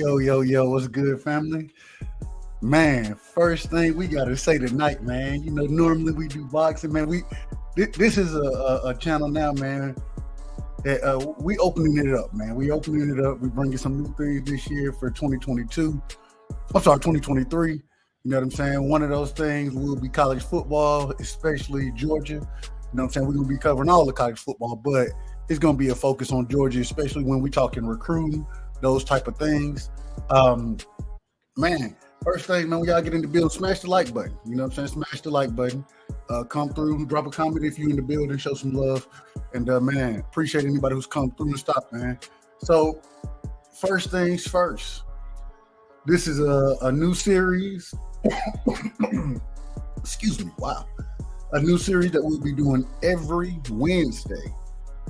Yo, what's good, family? Man, first thing we gotta say tonight, man. Normally we do boxing, man. This is a channel now, man. That we opening it up, man. We opening it up. We bringing some new things this year for 2022. I'm sorry, 2023. You know what I'm saying? One of those things will be college football, especially Georgia. You know what I'm saying? We're gonna be covering all the college football, but it's gonna be a focus on Georgia, especially when we talking recruiting, those type of things. Um, Man, first thing, man, when y'all get in the building, smash the like button. You know what I'm saying? Smash the like button. Come through, drop a comment if you're in the building, show some love. And man, appreciate anybody who's come through and stop, man. So, first things first. This is a new series. Excuse me. Wow. A new series that we'll be doing every Wednesday.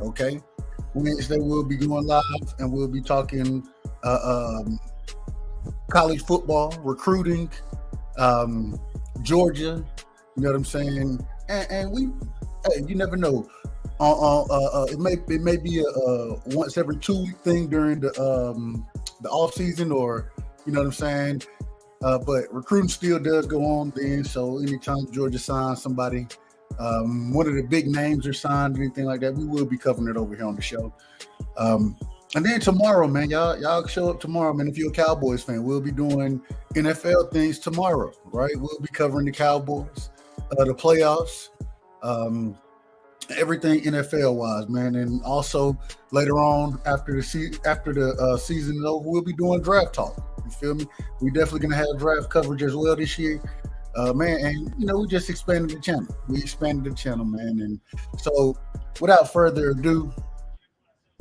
Okay? Wednesday we'll be going live and we'll be talking college football, recruiting, Georgia, you know what I'm saying? And we, hey, you never know. It may be a once every 2 week thing during the off season, or you know what I'm saying. But recruiting still does go on then. So anytime Georgia signs somebody, one of the big names are signed, anything like that, we will be covering it over here on the show. And then tomorrow, man, y'all show up tomorrow, man. If you're a Cowboys fan, we'll be doing NFL things tomorrow, right? We'll be covering the Cowboys, the playoffs, everything NFL wise, man. And also later on, after the season is over, we'll be doing draft talk. You feel me? We definitely gonna have draft coverage as well this year, man. And we just expanded the channel. We expanded the channel, man. And so, without further ado.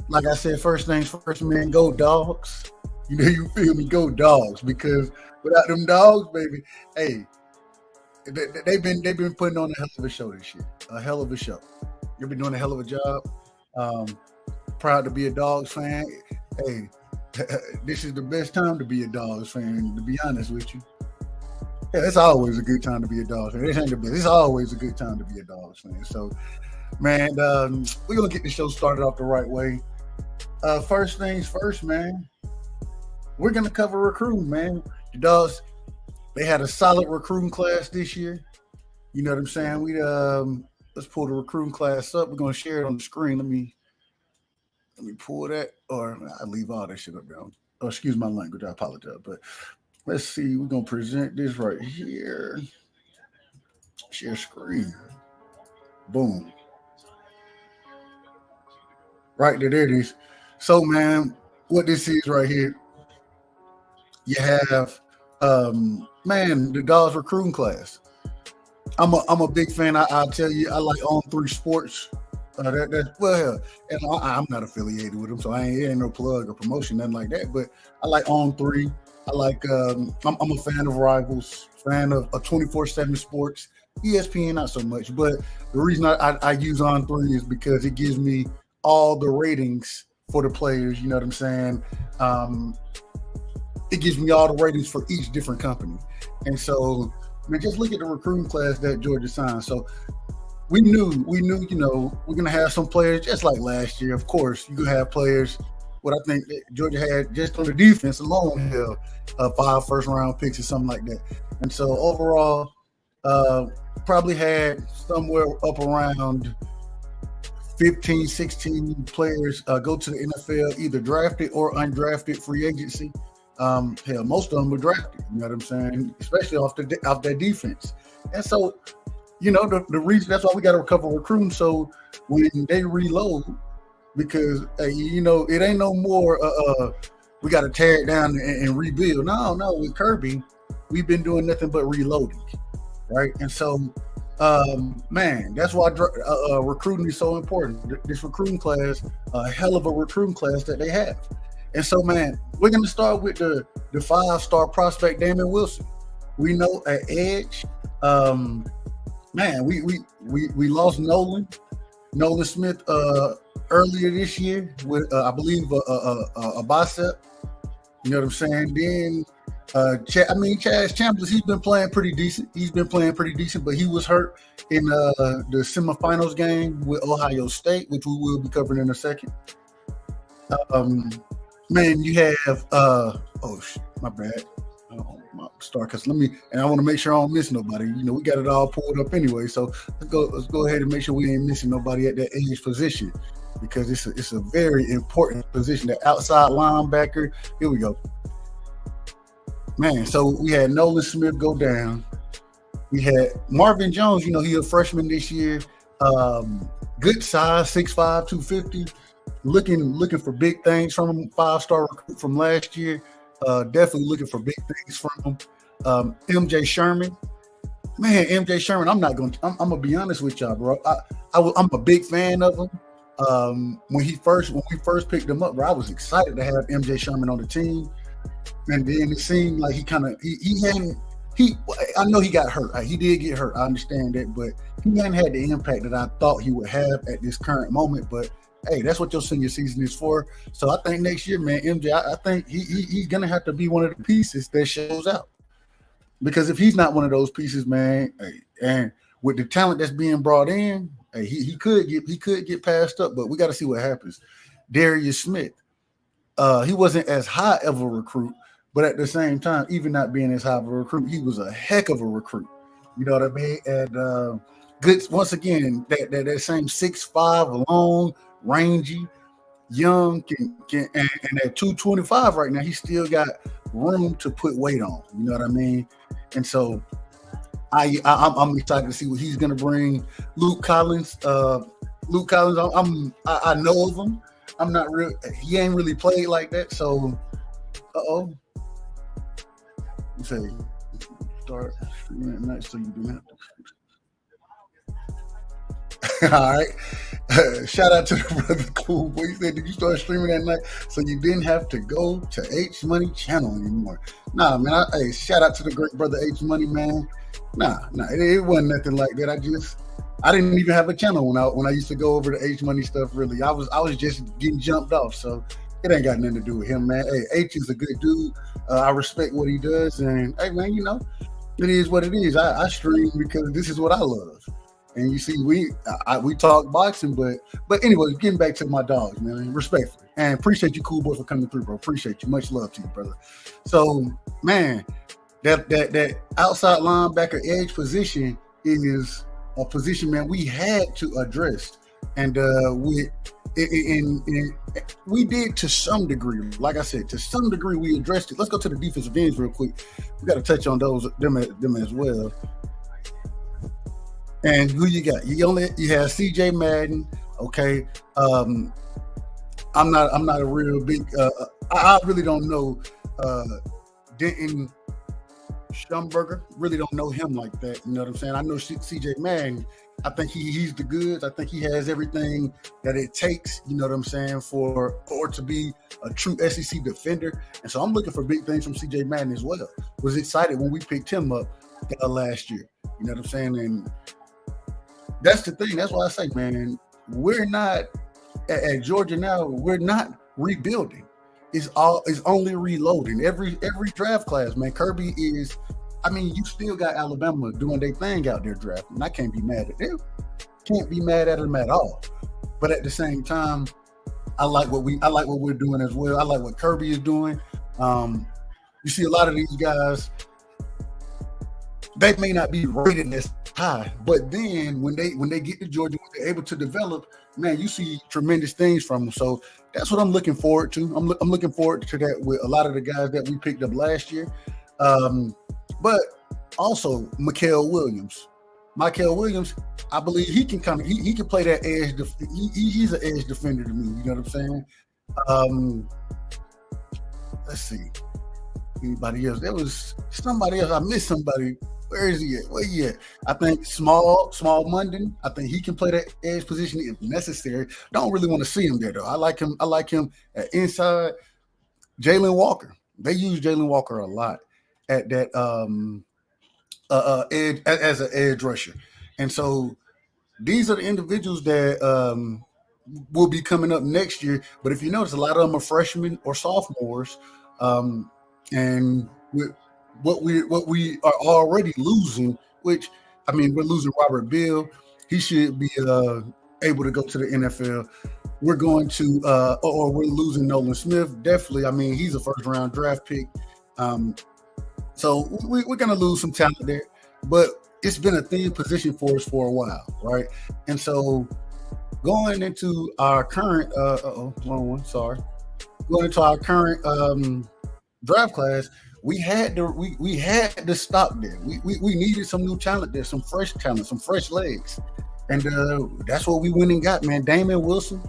Like I said, first things first, man, go Dawgs. You feel me? Go Dawgs, because without them dogs, baby, hey, they've been putting on a hell of a show this year. A hell of a show. You've been doing a hell of a job. Proud to be a Dawgs fan. Hey, this is the best time to be a Dawgs fan, to be honest with you. Yeah, it's always a good time to be a Dawgs fan. It's always a good time to be a Dawgs fan. So, man, we're going to get the show started off the right way. First things first, man. We're going to cover recruiting, man. The Dogs, they had a solid recruiting class this year. You know what I'm saying? We let's pull the recruiting class up. We're going to share it on the screen. Let me pull that, or I leave all that shit up there. Oh, excuse my language. I apologize. But let's see. We're going to present this right here. Share screen. Boom. Right there it is. So, man, what this is right here, you have, man, the Dawgs recruiting class. I'm a big fan. I'll tell you, I like On3 Sports. And I'm not affiliated with them, so it ain't no plug or promotion, nothing like that. But I like On3. I like. I'm a fan of Rivals, fan of 24/7 Sports. ESPN not so much, but the reason I use On3 is because it gives me all the ratings for the players. You know what I'm saying? It gives me all the ratings for each different company, and so just look at the recruiting class that Georgia signed. So we knew, we're gonna have some players just like last year. Of course, you could have players. What I think that Georgia had just on the defense alone, hell, 5 first-round picks or something like that. And so overall, probably had somewhere up around 15, 16 players go to the NFL, either drafted or undrafted free agency. Hell, most of them were drafted, you know what I'm saying? Especially off their defense. And so, the reason, that's why we got to cover recruiting. So when they reload, because, it ain't no more, we got to tear it down and rebuild. No, with Kirby, we've been doing nothing but reloading, right? And so, man, that's why recruiting is so important. This recruiting class, a hell of a recruiting class that they have. And so, man, we're going to start with the 5-star prospect, Damon Wilson. We know at edge, man, we lost Nolan Smith earlier this year with, I believe, a bicep. You know what I'm saying? Then, Chaz Chambliss, he's been playing pretty decent. But he was hurt in the semifinals game with Ohio State, which we will be covering in a second. man, you have my bad. My star, because I want to make sure I don't miss nobody. We got it all pulled up anyway. So let's go ahead and make sure we ain't missing nobody at that edge position, because it's a very important position. The outside linebacker. Here we go. Man, so we had Nolan Smith go down. We had Marvin Jones. He a freshman this year. Good size, 6'5", 250. Looking for big things from him. 5-star recruit from last year. Definitely looking for big things from him. MJ Sherman. Man, MJ Sherman, I'm gonna be honest with y'all, bro. I'm a big fan of him. When we first picked him up, bro, I was excited to have MJ Sherman on the team. And then it seemed like I know he got hurt. He did get hurt. I understand that, but he hadn't had the impact that I thought he would have at this current moment. But hey, that's what your senior season is for. So I think next year, man, MJ, I think he's gonna have to be one of the pieces that shows out. Because if he's not one of those pieces, man, and with the talent that's being brought in, he could get passed up. But we got to see what happens. Darius Smith, he wasn't as high of a recruit, but at the same time, even not being as high of a recruit, he was a heck of a recruit. You know what I mean? And good once again, that same 6'5", long, rangy, young, and at 225 right now, he still got room to put weight on. You know what I mean? And so I'm excited to see what he's going to bring. Luke Collins, I know of him. I'm not real. He ain't really played like that. So, you say start streaming at night so you do have to. All right. Shout out to the brother Cool Boy. He said, did you start streaming at night so you didn't have to go to H Money channel anymore? Nah, man. Shout out to the great brother H Money, man. Nah, it wasn't nothing like that. I didn't even have a channel when I used to go over the H Money stuff. Really, I was just getting jumped off. So it ain't got nothing to do with him, man. Hey, H is a good dude. I respect what he does, and hey, man, it is what it is. I stream because this is what I love. And you see, we talk boxing, but anyway, getting back to my dogs, man, respectfully, and appreciate you, Cool Boy, for coming through, bro. Appreciate you, much love to you, brother. So, man, that outside linebacker edge position is a position, man, we had to address, and we did to some degree. Like I said, to some degree, we addressed it. Let's go to the defensive ends real quick. We got to touch on them as well. And who you got? You have CJ Madden. Okay. I'm not a real big I really don't know Denton Schumberger. Really don't know him like that. You know what I'm saying? I know CJ Madden. I think he's the goods. I think he has everything that it takes, you know what I'm saying, for to be a true SEC defender. And so I'm looking for big things from CJ Madden as well. Was excited when we picked him up last year. You know what I'm saying? And that's the thing. That's why I say, man, we're not at Georgia now. We're not rebuilding. It's only reloading. Every draft class, man. Kirby is. I mean, you still got Alabama doing their thing out there drafting. And I can't be mad at them. Can't be mad at them at all. But at the same time, I like what we're doing as well. I like what Kirby is doing. You see a lot of these guys. They may not be rated as high, but then when they get to Georgia, when they're able to develop, man, you see tremendous things from them. So that's what I'm looking forward to. I'm looking forward to that with a lot of the guys that we picked up last year. But also Mykel Williams. Mykel Williams, I believe he can he can play that edge. He's an edge defender to me. You know what I'm saying? Let's see. Anybody else? There was somebody else. I missed somebody. Where is he at? Where he at? I think Small Munden. I think he can play that edge position if necessary. Don't really want to see him there though. I like him at inside. Jalen Walker. They use Jalen Walker a lot at that edge as an edge rusher. And so these are the individuals that will be coming up next year. But if you notice, a lot of them are freshmen or sophomores. And with what we are already losing, which I mean, we're losing Robert Bill. He should be able to go to the NFL. we're going to or we're losing Nolan Smith. Definitely, I mean, he's a first round draft pick. Um, so we're going to lose some talent there, but it's been a thin position for us for a while, right? And so going into our current, wrong one, sorry. Going into our current draft class, we had to stop there. We needed some new talent there, some fresh talent, some fresh legs, and that's what we went and got, man. Damon Wilson,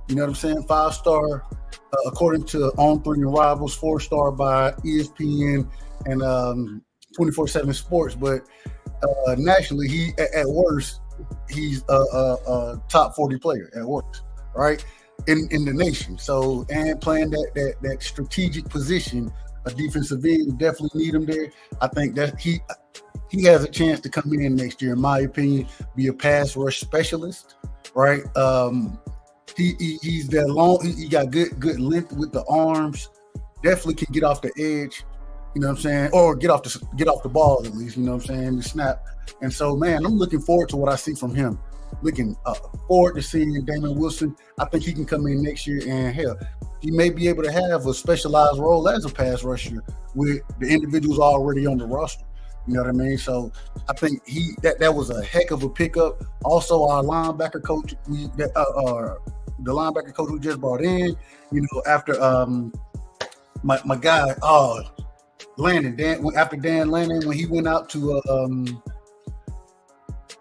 you know what I'm saying, 5-star according to On Three and Rivals, 4-star by ESPN and 24/7 Sports, but nationally, he at worst he's a top 40 player at worst, right? In the nation. So, and playing that strategic position, a defensive end, definitely need him there. I think that he has a chance to come in next year, in my opinion, be a pass rush specialist, right? He's that long. He got good length with the arms. Definitely can get off the edge. You know what I'm saying? Or get off the ball at least, you know what I'm saying? The snap. And so, man, I'm looking forward to what I see from him. Looking forward to seeing Damon Wilson. I think he can come in next year and hell, he may be able to have a specialized role as a pass rusher with the individuals already on the roster. You know what I mean? So I think that was a heck of a pickup. Also, our linebacker coach, the linebacker coach we just brought in, you know, after my guy, after Dan Lanning, when he went out to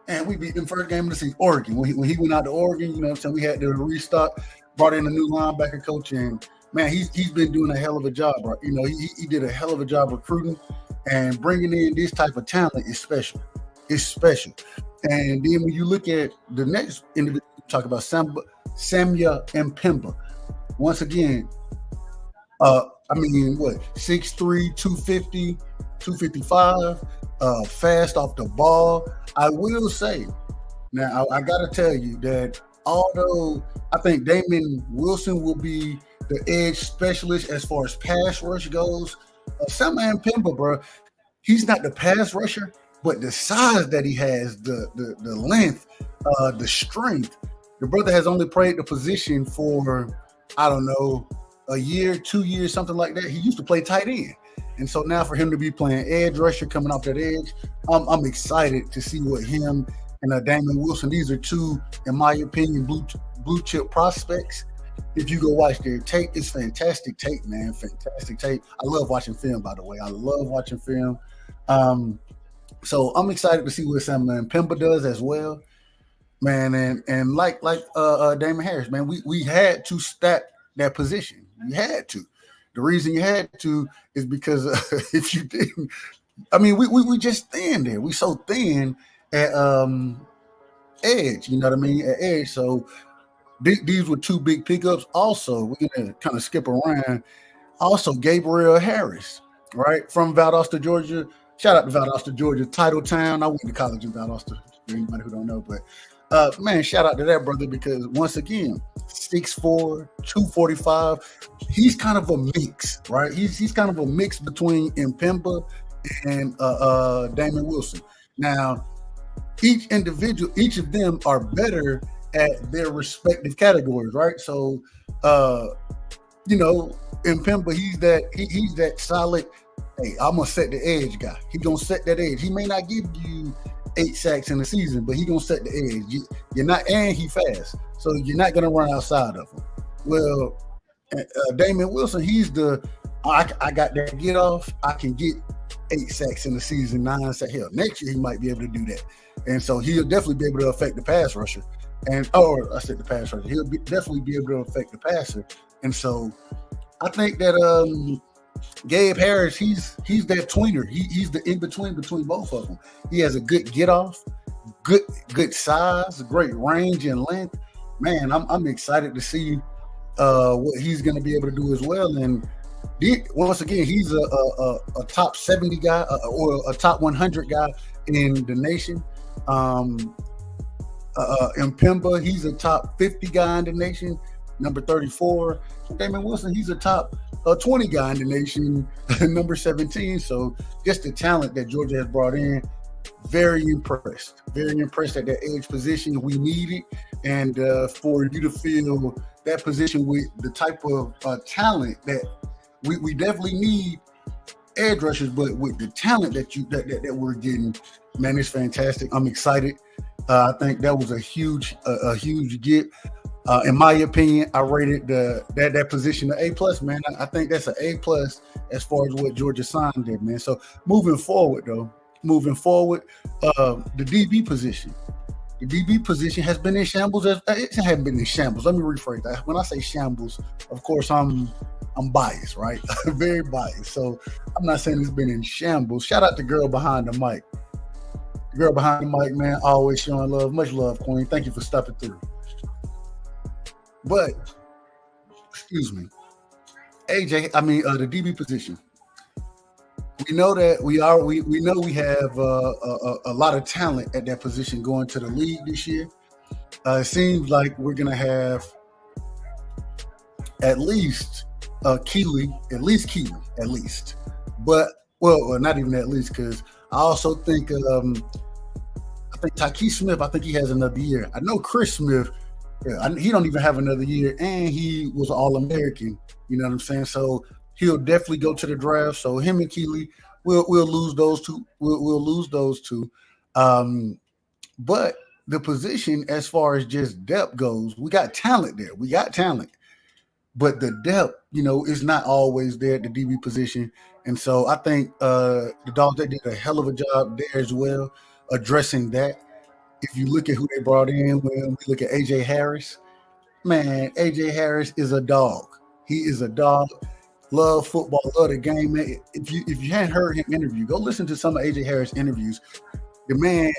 and we beat them first game of the season, Oregon. When he went out to Oregon, you know what I'm saying, we had to restock, brought in a new linebacker coach, and man, he's been doing a hell of a job, right? You know, he did a hell of a job recruiting, and bringing in this type of talent is special. It's special. And then when you look at the next individual, talk about Samya Mpemba. Once again, 6'3", 250, 255, fast off the ball. I will say, now I got to tell you that although I think Damon Wilson will be the edge specialist as far as pass rush goes, Samya Mpemba, bro, he's not the pass rusher, but the size that he has, the length, the strength. The brother has only played the position for, I don't know, a year, 2 years, something like that. He used to play tight end. And so now for him to be playing edge rusher, coming off that edge, I'm excited to see what him and Damon Wilson, these are two, in my opinion, blue chip prospects. If you go watch their tape, it's fantastic tape, man. Fantastic tape. I love watching film, by the way. I love watching film. So I'm excited to see what Samya Mpemba does as well, man. And like Damon Harris, man, we had to stack that position. You had to. The reason you had to is because if you didn't, I mean, we just thin there. We so thin at edge, you know what I mean? At edge. So these were two big pickups. Also, we're gonna kind of skip around. Also, Gabriel Harris, right, from Valdosta, Georgia. Shout out to Valdosta, Georgia, Title Town. I went to college in Valdosta, for anybody who don't know, but man, shout out to that brother, because once again, 6'4", 245. He's kind of a mix, right? He's kind of a mix between Mpemba and Damon Wilson. Now, each of them are better at their respective categories, right? So, you know, Mpemba, he's that solid. Hey, I'm gonna set the edge guy. He gonna set that edge. He may not give you 8 sacks in the season, but he gonna set the edge. You're not, and he fast, so you're not gonna run outside of him. Well, Damon Wilson, he's I got that get off. I can get 8 sacks in the season, 9 sacks. Hell, next year he might be able to do that, and so he'll definitely be able to affect the pass rusher. He'll definitely be able to affect the passer, and so I think that Gabe Harris, he's that tweener. He's the in between both of them. He has a good get off, good size, great range and length. Man, I'm excited to see what he's going to be able to do as well. And once again, he's a top 70 guy or a top 100 guy in the nation. Mpemba, he's a top 50 guy in the nation, number 34. Damon Wilson, he's a top 20 guy in the nation, number 17. So just the talent that Georgia has brought in, Very impressed. Very impressed at that edge position. We need it. And for you to fill that position with the type of talent that we definitely need edge rushers, but with the talent that we're getting, man, it's fantastic. I'm excited. I think that was a huge get. In my opinion, I rated that position an A plus, man. I think that's an A plus as far as what Georgia signed did, man. So moving forward, the DB position. The DB position has been in shambles. It hasn't been in shambles. Let me rephrase that. When I say shambles, of course I'm biased, right? Very biased. So I'm not saying it's been in shambles. Shout out the girl behind the mic. The girl behind the mic, man, always showing love. Much love, Queen. Thank you for stopping through. But excuse me, the DB position. We know that we know we have a lot of talent at that position going to the league this year. It seems like we're gonna have at least Keeley, at least. But well, not even at least, because I also think I think Tyke Smith. I think he has another year. I know Chris Smith. Yeah, he don't even have another year, and he was All-American. You know what I'm saying? So he'll definitely go to the draft. So him and Keeley, we'll lose those two. We'll lose those two. But the position, as far as just depth goes, we got talent there. We got talent, but the depth, is not always there at the DB position. And so I think the Dogs, they did a hell of a job there as well, addressing that. If you look at who they brought in, when we look at AJ Harris, man, AJ Harris is a dog. He is a dog. Love football, love the game, man. If you hadn't heard him interview, go listen to some of AJ Harris interviews. The man,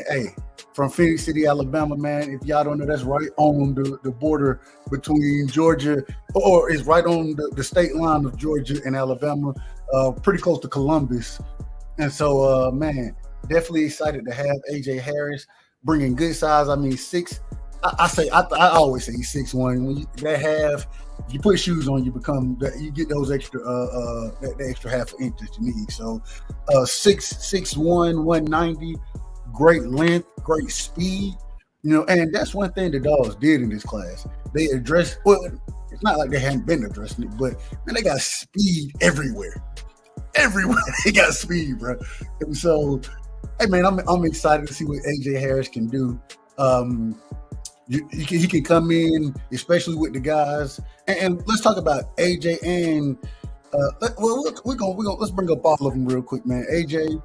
from Phoenix City, Alabama, man. If y'all don't know, that's right on the border between Georgia, or it's right on the state line of Georgia and Alabama, pretty close to Columbus. And so, man, definitely excited to have AJ Harris. Bringing good size. I mean, six. I always say he's 6'1". When if you put shoes on, you get those extra that extra half an inch that you need. So 6'1", 190, great length, great speed. And that's one thing the Dogs did in this class. They addressed. Well, it's not like they hadn't been addressing it, but man, they got speed everywhere. Everywhere they got speed, bro. And so, hey man, I'm excited to see what AJ Harris can do. He can come in, especially with the guys. And let's talk about AJ and let's bring up all of them real quick, man. AJ,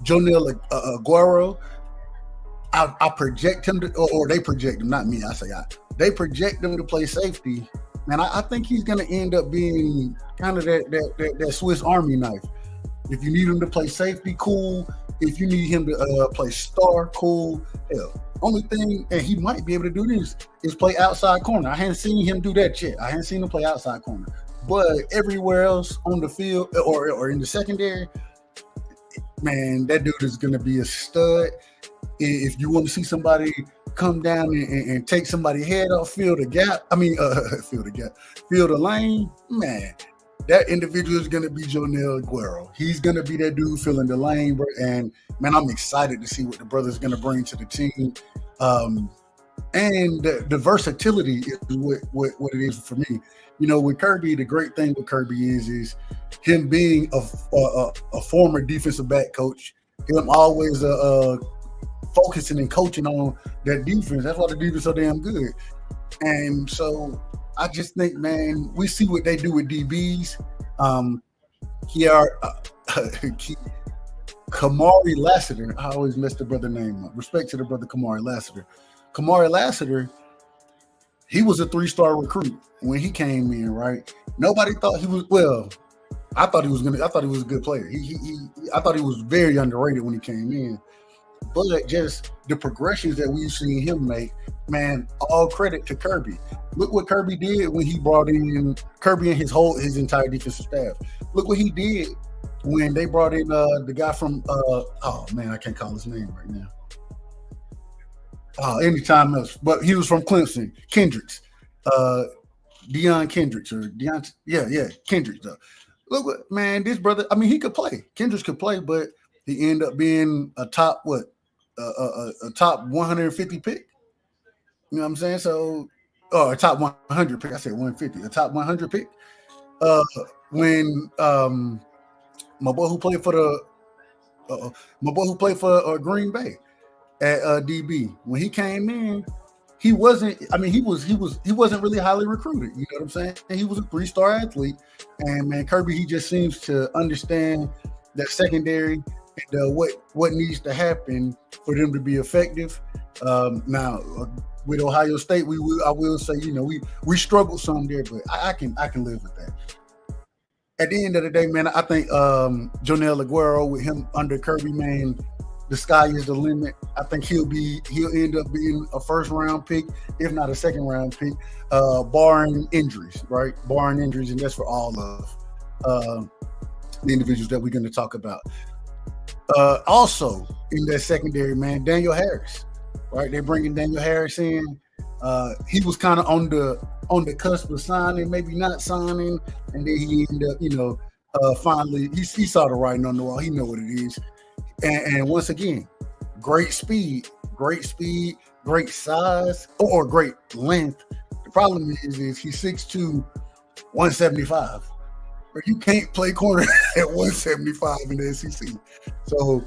Jonel Aguero. I project him to, or they project him, not me. They project him to play safety. Man, I think he's going to end up being kind of that Swiss Army knife. If you need him to play safety, cool. If you need him to play star, cool. Hell, only thing, and he might be able to do this, is play outside corner. I hadn't seen him do that yet. I hadn't seen him play outside corner. But everywhere else on the field or in the secondary, man, that dude is going to be a stud. If you want to see somebody come down and take somebody's head off, fill the lane, man, that individual is going to be Jonel Aguero. He's going to be that dude filling the lane, bro. And, man, I'm excited to see what the brother's going to bring to the team. And the versatility is what it is for me. With Kirby, the great thing with Kirby is him being a former defensive back coach, him always focusing and coaching on that defense. That's why the defense is so damn good. And so I just think, man, we see what they do with DBs. Kamari Lassiter. I always mess the brother name up. Respect to the brother Kamari Lassiter. Kamari Lassiter, he was a 3-star recruit when he came in, right? Nobody thought he was, I thought he was a good player. I thought he was very underrated when he came in. But just the progressions that we've seen him make, man, all credit to Kirby. Look what Kirby did when he brought in Kirby and his entire defensive staff. Look what he did when they brought in the guy from I can't call his name right now. Anytime else, but he was from Clemson, Kendricks, Deion Kendricks Kendricks. Look what, man, this brother. I mean, he could play. Kendricks could play, but He ended up being a top what, a top 150 pick. You know what I'm saying? So, or a top 100 pick. I said 150, a top 100 pick. Uh, when my boy who played for the my boy who played for Green Bay at DB, when he came in, he wasn't. I mean, he wasn't really highly recruited. You know what I'm saying? He was a 3-star athlete, and man, Kirby, he just seems to understand that secondary and what needs to happen for them to be effective. Now, with Ohio State, I will say, you know, we struggled some there, but I can live with that. At the end of the day, man, I think Jonell Aguero, with him under Kirby, man, the sky is the limit. I think he'll end up being a first-round pick, if not a second-round pick, barring injuries, right? Barring injuries, and that's for all of the individuals that we're going to talk about. Also, in that secondary, man, Daniel Harris, right? They're bringing Daniel Harris in. He was kind of on the cusp of signing, maybe not signing, and then he ended up, you know, finally he saw the writing on the wall. He know what it is, and once again, great speed, great size, or great length. The problem is he's 6'2", 175. But you can't play corner at 175 in the SEC. So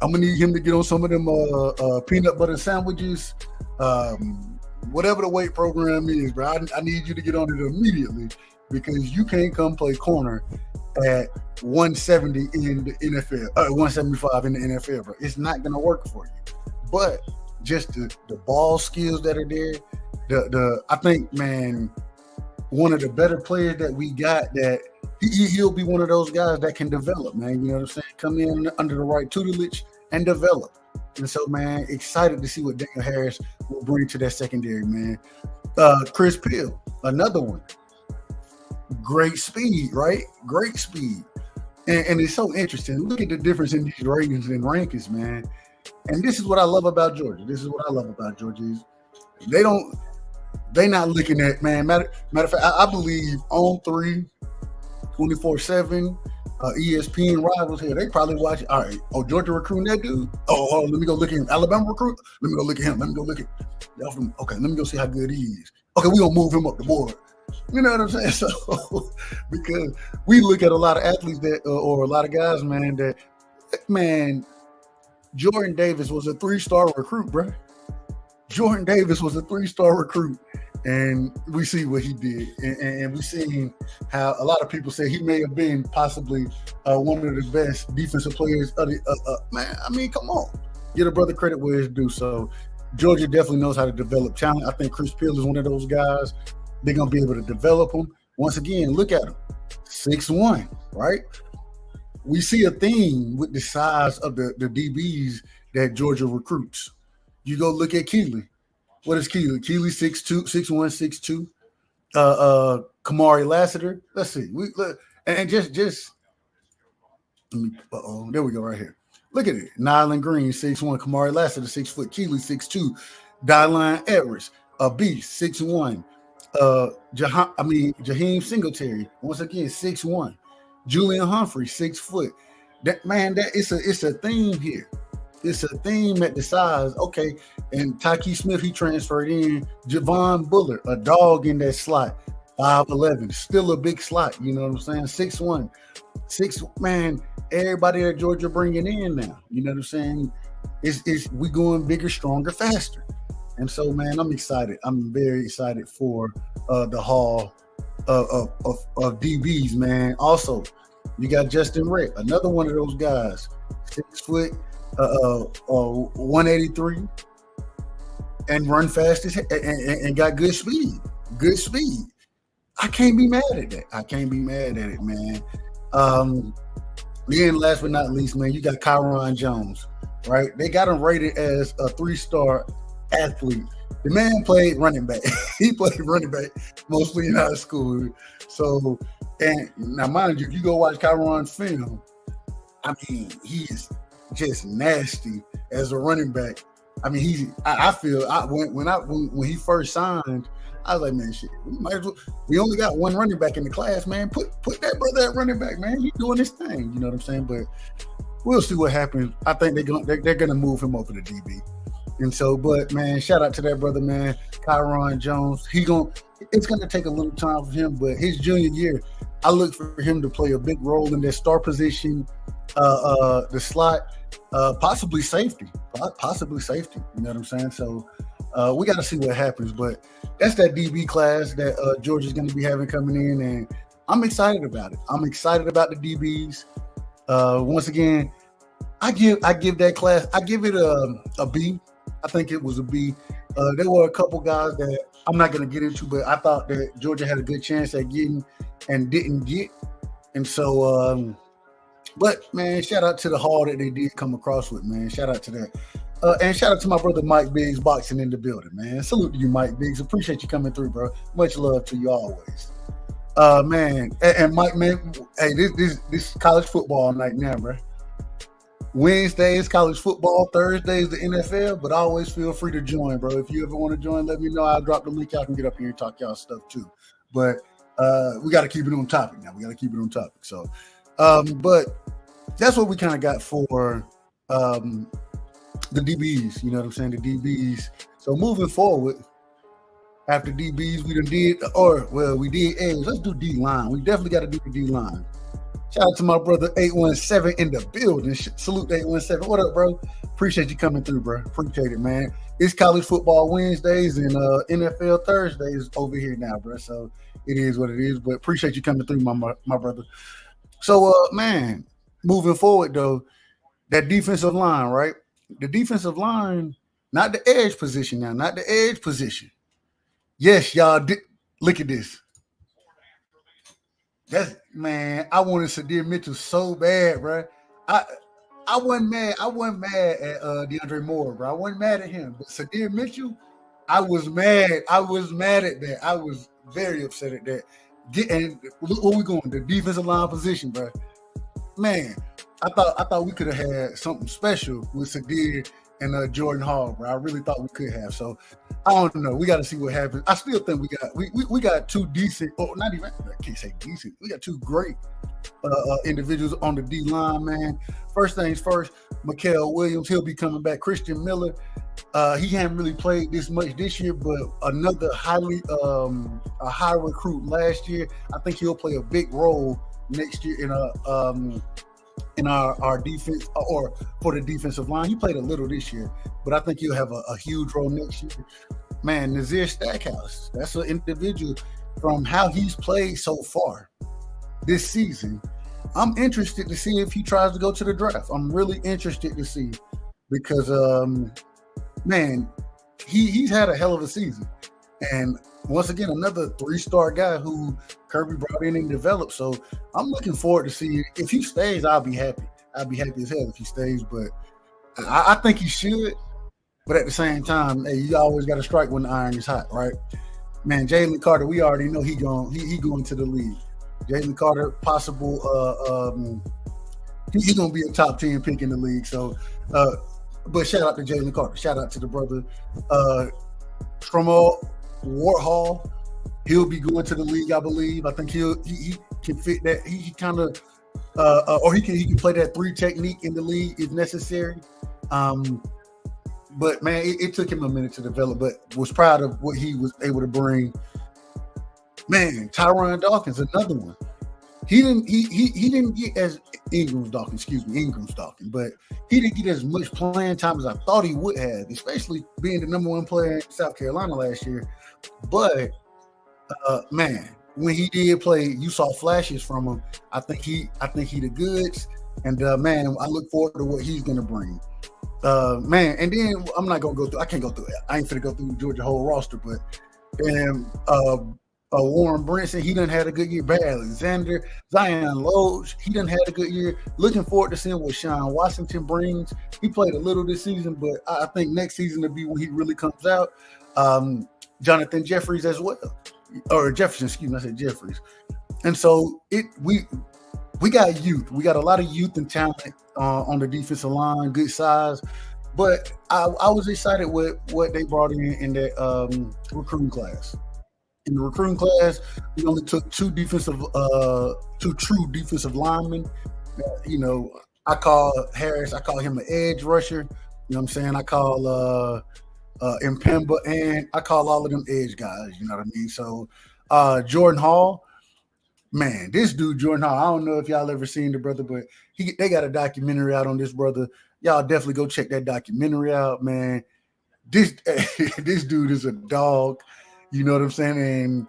I'm gonna need him to get on some of them peanut butter sandwiches. Whatever the weight program is, bro, I need you to get on it immediately, because you can't come play corner at 170 in the NFL, 175 in the NFL, bro. It's not gonna work for you. But just the ball skills that are there, I think, man, one of the better players that we got, that he'll be one of those guys that can develop, man. You know what I'm saying? Come in under the right tutelage and develop. And so, man, excited to see what Daniel Harris will bring to that secondary, man. Chris Peel, another one. Great speed, right? Great speed. And it's so interesting. Look at the difference in these ratings and rankings, man. And this is what I love about Georgia. Is they're not looking at, man. Matter of fact, I believe On 3, 24/7, ESPN rivals here, they probably watch. All right, Georgia recruiting that dude. Let me go look at him. Alabama recruit. Let me go look at him. Let me go look at. Okay, let me go see how good he is. Okay, we gonna move him up the board. You know what I'm saying? So, because we look at a lot of athletes that, or a lot of guys, man, that, man, Jordan Davis was a 3-star recruit, bro. Jordan Davis was a 3-star recruit, and we see what he did, and we seen how a lot of people say he may have been possibly one of the best defensive players of the. Man, I mean, come on, give a brother credit where it's due. So Georgia definitely knows how to develop talent. I think Chris Peel is one of those guys. They're gonna be able to develop him. Once again, look at him, 6'1", right? We see a theme with the size of the DBs that Georgia recruits. You go look at Keeley. What is Keeley? Keeley 6'2", 6'1", 6'2". Kamari Lassiter. Let's see. There we go right here. Look at it. Nyland Green, 6'1". Kamari Lassiter, 6 foot. Keeley, 6'2". Dylan Edwards, a beast, 6'1". Jaheim Singletary, once again, 6'1". Julian Humphrey, 6 foot. It's a theme here. It's a theme at the size. Okay, and Tyke Smith, he transferred in. Javon Bullard, a dog in that slot, 5'11", still a big slot. You know what I'm saying? 6'1", 6. Man, everybody at Georgia bringing in now. You know what I'm saying? We going bigger, stronger, faster. And so, man, I'm excited. I'm very excited for the haul of DBs, man. Also, you got Justin Rett, another one of those guys, 6 foot, 183, and run fast and got good speed. Good speed. I can't be mad at that. Man. Then last but not least, man, you got Kyron Jones, right? They got him rated as a 3-star athlete. The man played running back. He played running back mostly in high school. So, and now mind you, if you go watch Kyron's film, I mean, he's just nasty as a running back. I mean, when he first signed, I was like, man, shit, we only got one running back in the class, man. Put that brother at running back, man. He's doing his thing. You know what I'm saying? But we'll see what happens. I think they're gonna move him over to DB. And so, but man, shout out to that brother, man, Kyron Jones. It's gonna take a little time for him, but his junior year, I look for him to play a big role in that star position, the slot, possibly safety. You know what I'm saying? So we got to see what happens. But that's that DB class that Georgia's going to be having coming in, and I'm excited about it. I'm excited about the DBs. Once again, I give that class. I give it a B. I think it was a B. There were a couple guys that I'm not going to get into, but I thought that Georgia had a good chance at getting and didn't get. And so, but man, shout out to the haul that they did come across with, man. Shout out to that. And shout out to my brother Mike Biggs boxing in the building, man. Salute to you, Mike Biggs. Appreciate you coming through, bro. Much love to you always. Man, and Mike, man, hey, this college football night now, bro. Wednesdays, college football. Thursdays, the NFL. But always feel free to join, bro. If you ever want to join, let me know. I'll drop the link. Y'all can get up here and talk y'all stuff too. But we got to keep it on topic now. We got to keep it on topic. So, but that's what we kind of got for the DBs. You know what I'm saying? The DBs. So moving forward, after DBs, we did edge. Let's do D-line. We definitely got to do the D-line. Shout out to my brother 817 in the building. Salute 817. What up, bro? Appreciate you coming through, bro. Appreciate it, man. It's college football Wednesdays and NFL Thursdays over here now, bro. So it is what it is. But appreciate you coming through, my brother. So, man, moving forward, though, that defensive line, right? The defensive line, not the edge position now, not the edge position. Yes, y'all, look at this. That's, man, I wanted Sadir Mitchell so bad, bro. I wasn't mad. I wasn't mad at DeAndre Moore, bro. I wasn't mad at him. But Sadir Mitchell, I was mad. I was mad at that. I was very upset at that. And look where we going, the defensive line position, bro. Man, I thought we could have had something special with Sadir and Jordan Hall, bro. I really thought we could have. So I don't know. We got to see what happens. I still think we got two decent, or not even, I can't say decent. We got two great individuals on the D line, man. First things first, Mikael Williams, he'll be coming back. Christian Miller, he hadn't really played this much this year, but another a high recruit last year. I think he'll play a big role next year in our defense, or for the defensive line. He played a little this year, but I think he'll have a huge role next year. Man, Nazir Stackhouse, that's an individual from how he's played so far this season. I'm interested to see if he tries to go to the draft. I'm really interested to see because, man, he's had a hell of a season. And once again, another 3-star guy who Kirby brought in and developed. So I'm looking forward to see if he stays. I'll be happy. I'll be happy as hell if he stays. But I think he should. But at the same time, hey, you always got to strike when the iron is hot, right? Man, Jalen Carter, we already know he going to the league. Jalen Carter, possible. He's going to be a top 10 pick in the league. So, but shout out to Jalen Carter. Shout out to the brother from Warhol. He'll be going to the league, I believe. I think he can fit that. He kind of, or he can play that 3 technique in the league if necessary. But man, it took him a minute to develop. But was proud of what he was able to bring. Man, Tyron Dawkins, another one. He didn't get as Ingram's Dawkins, but he didn't get as much playing time as I thought he would have, especially being the number 1 player in South Carolina last year. But man, when he did play, you saw flashes from him. I think he the goods, and man, I look forward to what he's gonna bring. Man, and then I'm not gonna go through. I can't go through it. I ain't finna go through Georgia whole roster, but then Warren Brinson, he done had a good year. Brad Alexander, Zion Loge, he done had a good year. Looking forward to seeing what Sean Washington brings. He played a little this season, but I think next season will be when he really comes out. Jonathan Jeffries as well, or Jefferson, excuse me, I said Jeffries. And so we got youth. We got a lot of youth and talent on the defensive line, good size. But I was excited with what they brought in that recruiting class. In the recruiting class, we only took two true defensive linemen. You know, I call Harris. I call him an edge rusher. You know what I'm saying? I call Impemba, and I call all of them edge guys. You know what I mean? So Jordan Hall, man, this dude Jordan Hall. I don't know if y'all ever seen the brother, but they got a documentary out on this brother. Y'all definitely go check that documentary out, man. This this dude is a dog. You know what I'm saying? And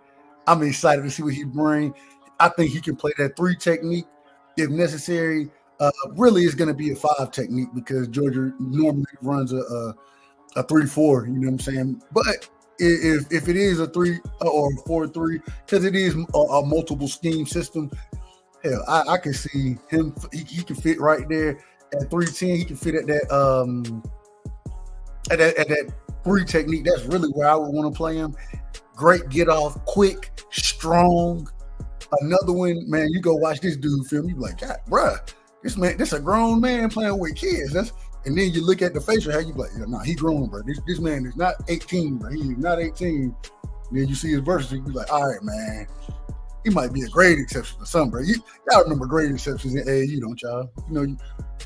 I'm excited to see what he brings. I think he can play that 3 technique if necessary. Really, it's going to be a 5 technique because Georgia normally runs a 3-4. You know what I'm saying? But if it is a 3 or 4-3, because it is a multiple scheme system, hell, I can see him. He can fit right there at 310. He can fit at that at that 3 technique. That's really where I would want to play him. Great get off, quick, strong. Another one, man, you go watch this dude film, you be like, God, bruh, this a grown man playing with kids. And then you look at the facial hair, you be like, yeah, nah, he grown, bro. This man is not 18, bro. He is not 18. And then you see his birth certificate, you be like, all right, man, he might be a grade exception or something, bro. Y'all remember grade exceptions in AAU, don't y'all? You know, you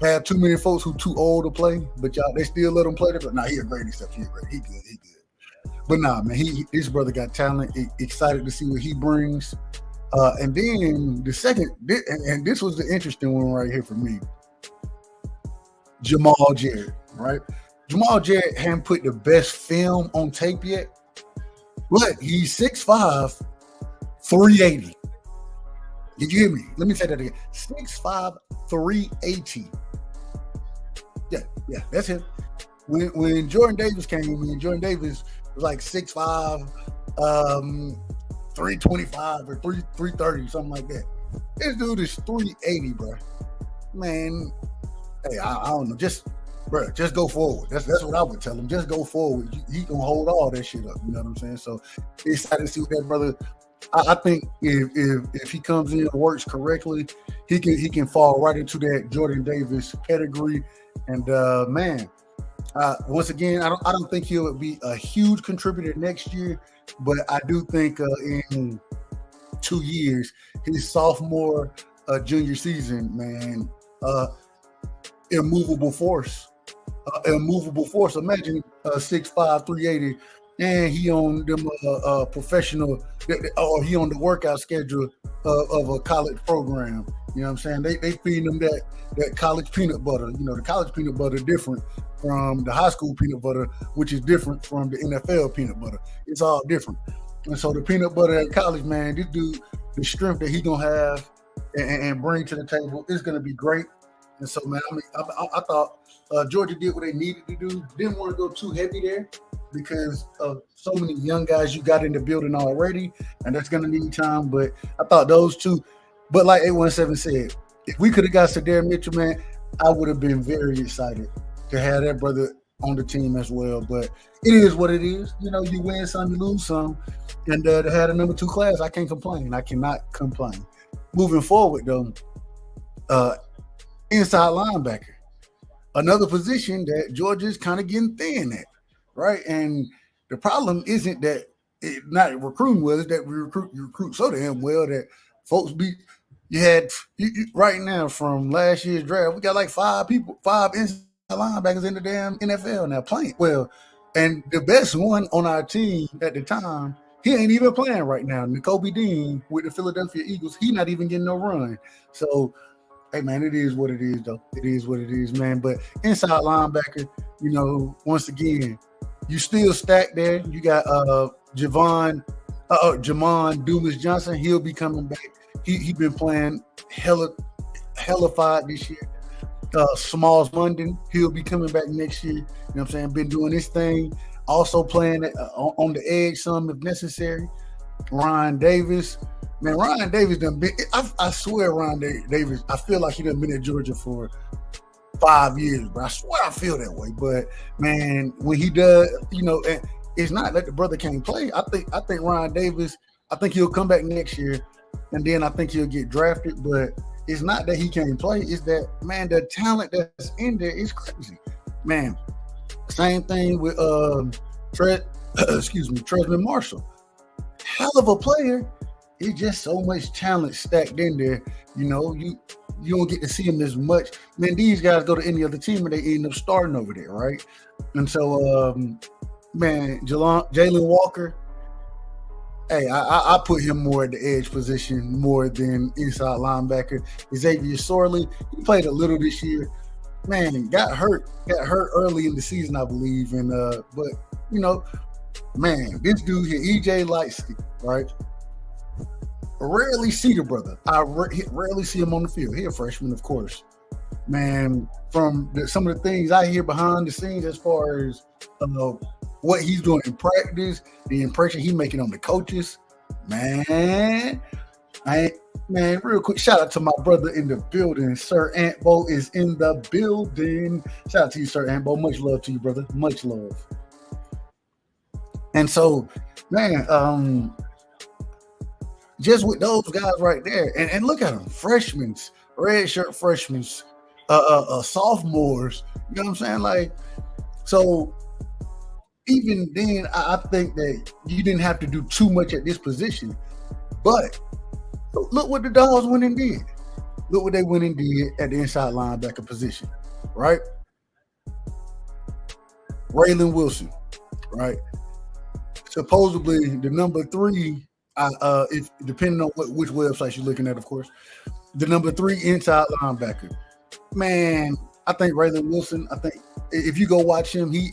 have too many folks who too old to play, but y'all they still let him play. But nah, he a grade exception. He good. But nah, man, this brother got talent. Excited to see what he brings. And then the second, and this was the interesting one right here for me, Jamal Jarrett, right? Jamal Jarrett hadn't put the best film on tape yet, but he's 6'5", 380. Did you hear me? Let me say that again. 6'5", 380. Yeah, that's him. When Jordan Davis came in, Jordan Davis was like 6'5", 325 or 330, something like that. This dude is 380, bro. Man, hey, I don't know. Just go forward. That's what I would tell him. Just go forward. He can hold all that shit up. You know what I'm saying? So excited to see what that brother. I think if he comes in and works correctly, he can fall right into that Jordan Davis pedigree. And man, once again, I don't think he'll be a huge contributor next year, but I do think in 2 years, his sophomore junior season, man, immovable force. Imagine 6'5", 380, and he on them professional, or he on the workout schedule of a college program. You know what I'm saying? They feed him that college peanut butter. You know, the college peanut butter is different from the high school peanut butter, which is different from the NFL peanut butter. It's all different. And so the peanut butter at college, man, this dude, the strength that he gonna have and bring to the table is gonna be great. And so, man, I thought Georgia did what they needed to do. Didn't want to go too heavy there because of so many young guys you got in the building already, and that's gonna need time. But I thought those two. But like 817 said, if we could have got Sadar Mitchell, man, I would have been very excited to have that brother on the team as well. But it is what it is. You know, you win some, you lose some. And to have a number 2 class, I can't complain. I cannot complain. Moving forward, though, inside linebacker, another position that Georgia's kind of getting thin at, right? And the problem isn't that not recruiting well, is that we recruit so damn well that folks right now from last year's draft, we got like 5 inside linebackers in the damn NFL now playing. Well, and the best one on our team at the time, he ain't even playing right now. Nakobe Dean with the Philadelphia Eagles, he not even getting no run. So, hey, man, it is what it is, though. It is what it is, man. But inside linebacker, you know, once again, you still stacked there. You got Jamon Dumas Johnson. He'll be coming back. He been playing hellified this year. Smalls London, he'll be coming back next year. You know what I'm saying? Been doing this thing. Also playing on the edge some if necessary. Ryan Davis. Man, Ryan Davis done been. I swear, Ryan Davis. I feel like he done been at Georgia for 5 years, bro. I swear I feel that way. But man, when he does, you know, it's not that the brother can't play. I think Ryan Davis. I think he'll come back next year, and then I think he'll get drafted. But it's not that he can't play. It's that, man, the talent that's in there is crazy, man. Same thing with Trezman Marshall. Hell of a player. It's just so much talent stacked in there. You know, you don't get to see them as much. Man, these guys go to any other team and they end up starting over there, right? And so, man, Jalen Walker, hey, I put him more at the edge position more than inside linebacker. Xavier Sorley, he played a little this year. Man, got hurt early in the season, I believe. And but you know, man, this dude here, EJ Lightsky, right? Rarely see the brother. I rarely see him on the field. He's a freshman, of course. Man, from some of the things I hear behind the scenes as far as what he's doing in practice, the impression he's making on the coaches, man, real quick, shout out to my brother in the building. Sir Antbo is in the building. Shout out to you, Sir Antbo. Much love to you, brother. Much love. And so, man, just with those guys right there, and look at them, freshmen, red shirt freshmen, sophomores. You know what I'm saying? Like, so even then, I think that you didn't have to do too much at this position. But look what the Dawgs went and did. Look what they went and did at the inside linebacker position, right? Raylan Wilson, right? Supposedly the number 3. If depending on which website you're looking at, of course, the number 3 inside linebacker. Man, I think Raylan Wilson. I think if you go watch him, he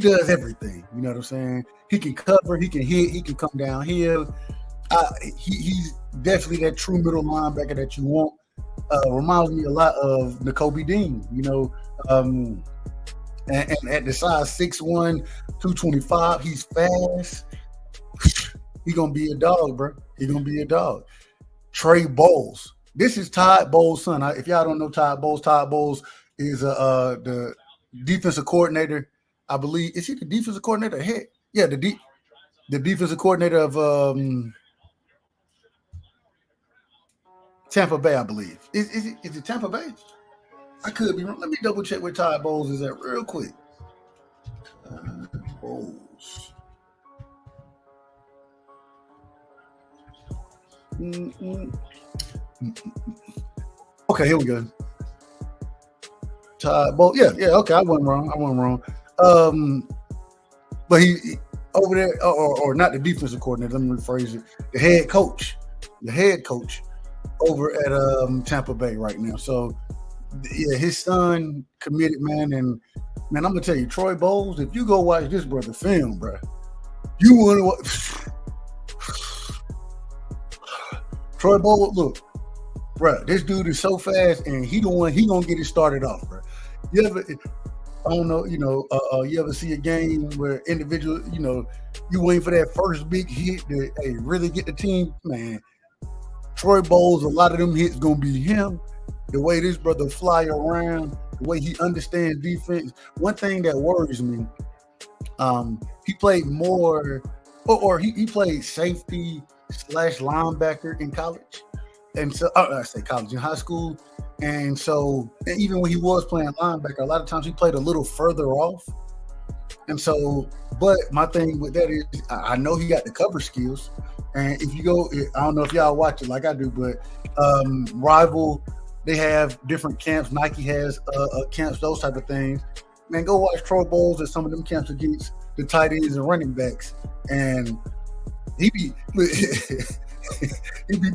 does everything. You know what I'm saying? He can cover, he can hit, he can come downhill. He's definitely that true middle linebacker that you want. Reminds me a lot of Nakobe Dean. You know, and at the size 6'1", 225, he's fast. He's going to be a dog, bro. He's going to be a dog. Trey Bowles. This is Todd Bowles' son. If y'all don't know Todd Bowles is the defensive coordinator, I believe. Is he the defensive coordinator? Head? Yeah, the defensive coordinator of Tampa Bay, I believe. Is it Tampa Bay? I could be wrong. Let me double check where Todd Bowles is at real quick. Bowles. Okay, here we go. Todd Bowles. Yeah. Okay, I wasn't wrong. But he over there, or not the defensive coordinator. Let me rephrase it. The head coach over at Tampa Bay right now. So yeah, his son committed, man, and man, I'm gonna tell you, Troy Bowles. If you go watch this brother film, bro, you want to watch. Troy Bowles, look, bro, this dude is so fast, and he gonna get it started off, bro. You ever, I don't know, you ever see a game where individual, you waiting for that first big hit to really get the team, man. Troy Bowles, a lot of them hits gonna be him. The way this brother fly around, the way he understands defense. One thing that worries me, he played more, or he played safety / linebacker in college, and so I say college, in high school, and so even when he was playing linebacker, a lot of times he played a little further off, and so. But my thing with that is, I know he got the cover skills, and if you go, I don't know if y'all watch it like I do, but Rival, they have different camps. Nike has camps, those type of things. Man, go watch Troy Bowles at some of them camps against the tight ends and running backs, and he be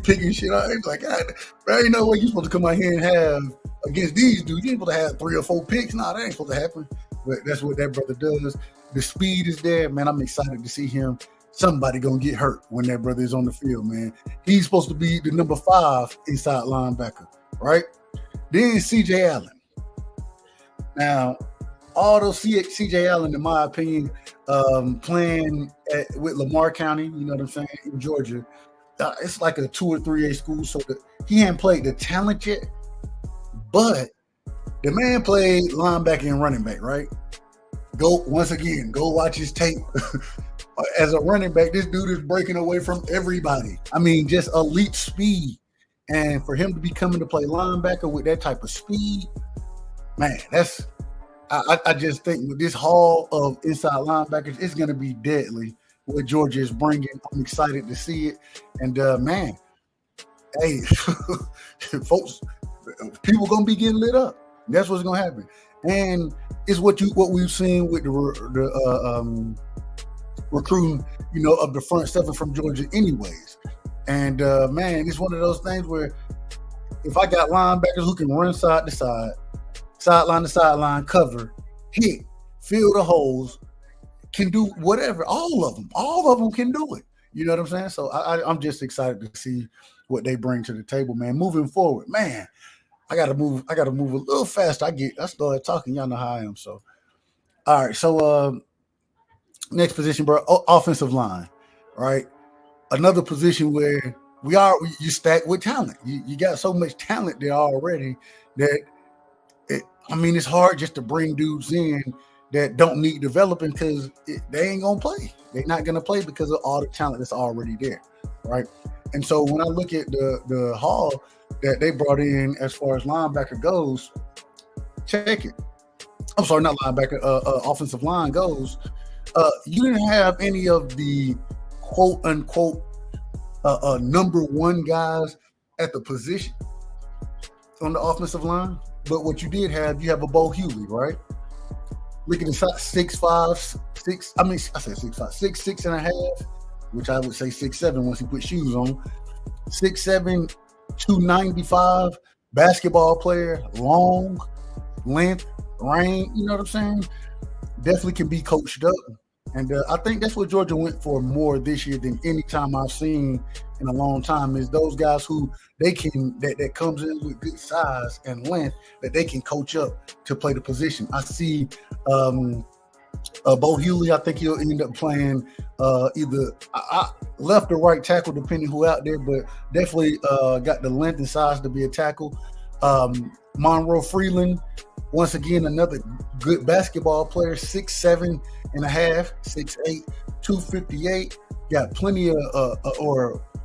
picking shit out. He's like, there ain't no way you supposed to come out here and have against these dudes. You ain't supposed to have 3 or 4 picks. Nah, that ain't supposed to happen. But that's what that brother does. The speed is there, man. I'm excited to see him. Somebody gonna get hurt when that brother is on the field, man. He's supposed to be the number 5 inside linebacker, right? Then CJ Allen. Now, although CJ Allen, in my opinion, playing with Lamar County, you know what I'm saying, in Georgia, it's like a 2 or 3A school, so he hadn't played the talent yet, but the man played linebacker and running back, right? Go watch his tape. As a running back, this dude is breaking away from everybody. I mean, just elite speed. And for him to be coming to play linebacker with that type of speed, man, I just think with this haul of inside linebackers, it's going to be deadly what Georgia is bringing. I'm excited to see it. And, man, hey, folks, people gonna be getting lit up. That's what's gonna happen, and it's what we've seen with the recruiting, of the front seven from Georgia, anyways. And man, it's one of those things where if I got linebackers who can run side to side, sideline to sideline, cover, hit, fill the holes, can do whatever. All of them can do it. You know what I'm saying? So I'm just excited to see what they bring to the table, man. Moving forward, man. I gotta move a little faster. I started talking. Y'all know how I am. So, all right. So, next position, bro. Offensive line, right? Another position where you stack with talent. You got so much talent there already that it's hard just to bring dudes in that don't need developing because they ain't gonna play. They're not gonna play because of all the talent that's already there, right? And so when I look at the haul that they brought in as far as linebacker goes, check it. I'm sorry, not linebacker. Offensive line goes. You didn't have any of the quote unquote number one guys at the position on the offensive line, but what you did have, you have a Bo Hewley, right? Look at the size, 6'5", 6. I said 6'5", 6'6.5", which I would say 6'7" once he put shoes on. 6'7", 295, basketball player, long, length, range. You know what I'm saying? Definitely can be coached up. And I think that's what Georgia went for more this year than any time I've seen in a long time, is those guys who that comes in with good size and length that they can coach up to play the position. I see Bo Hewley, I think he'll end up playing either left or right tackle, depending who out there, but definitely got the length and size to be a tackle. Monroe Freeland, once again, another good basketball player, 6'7.5", 6'8", 258. Got plenty of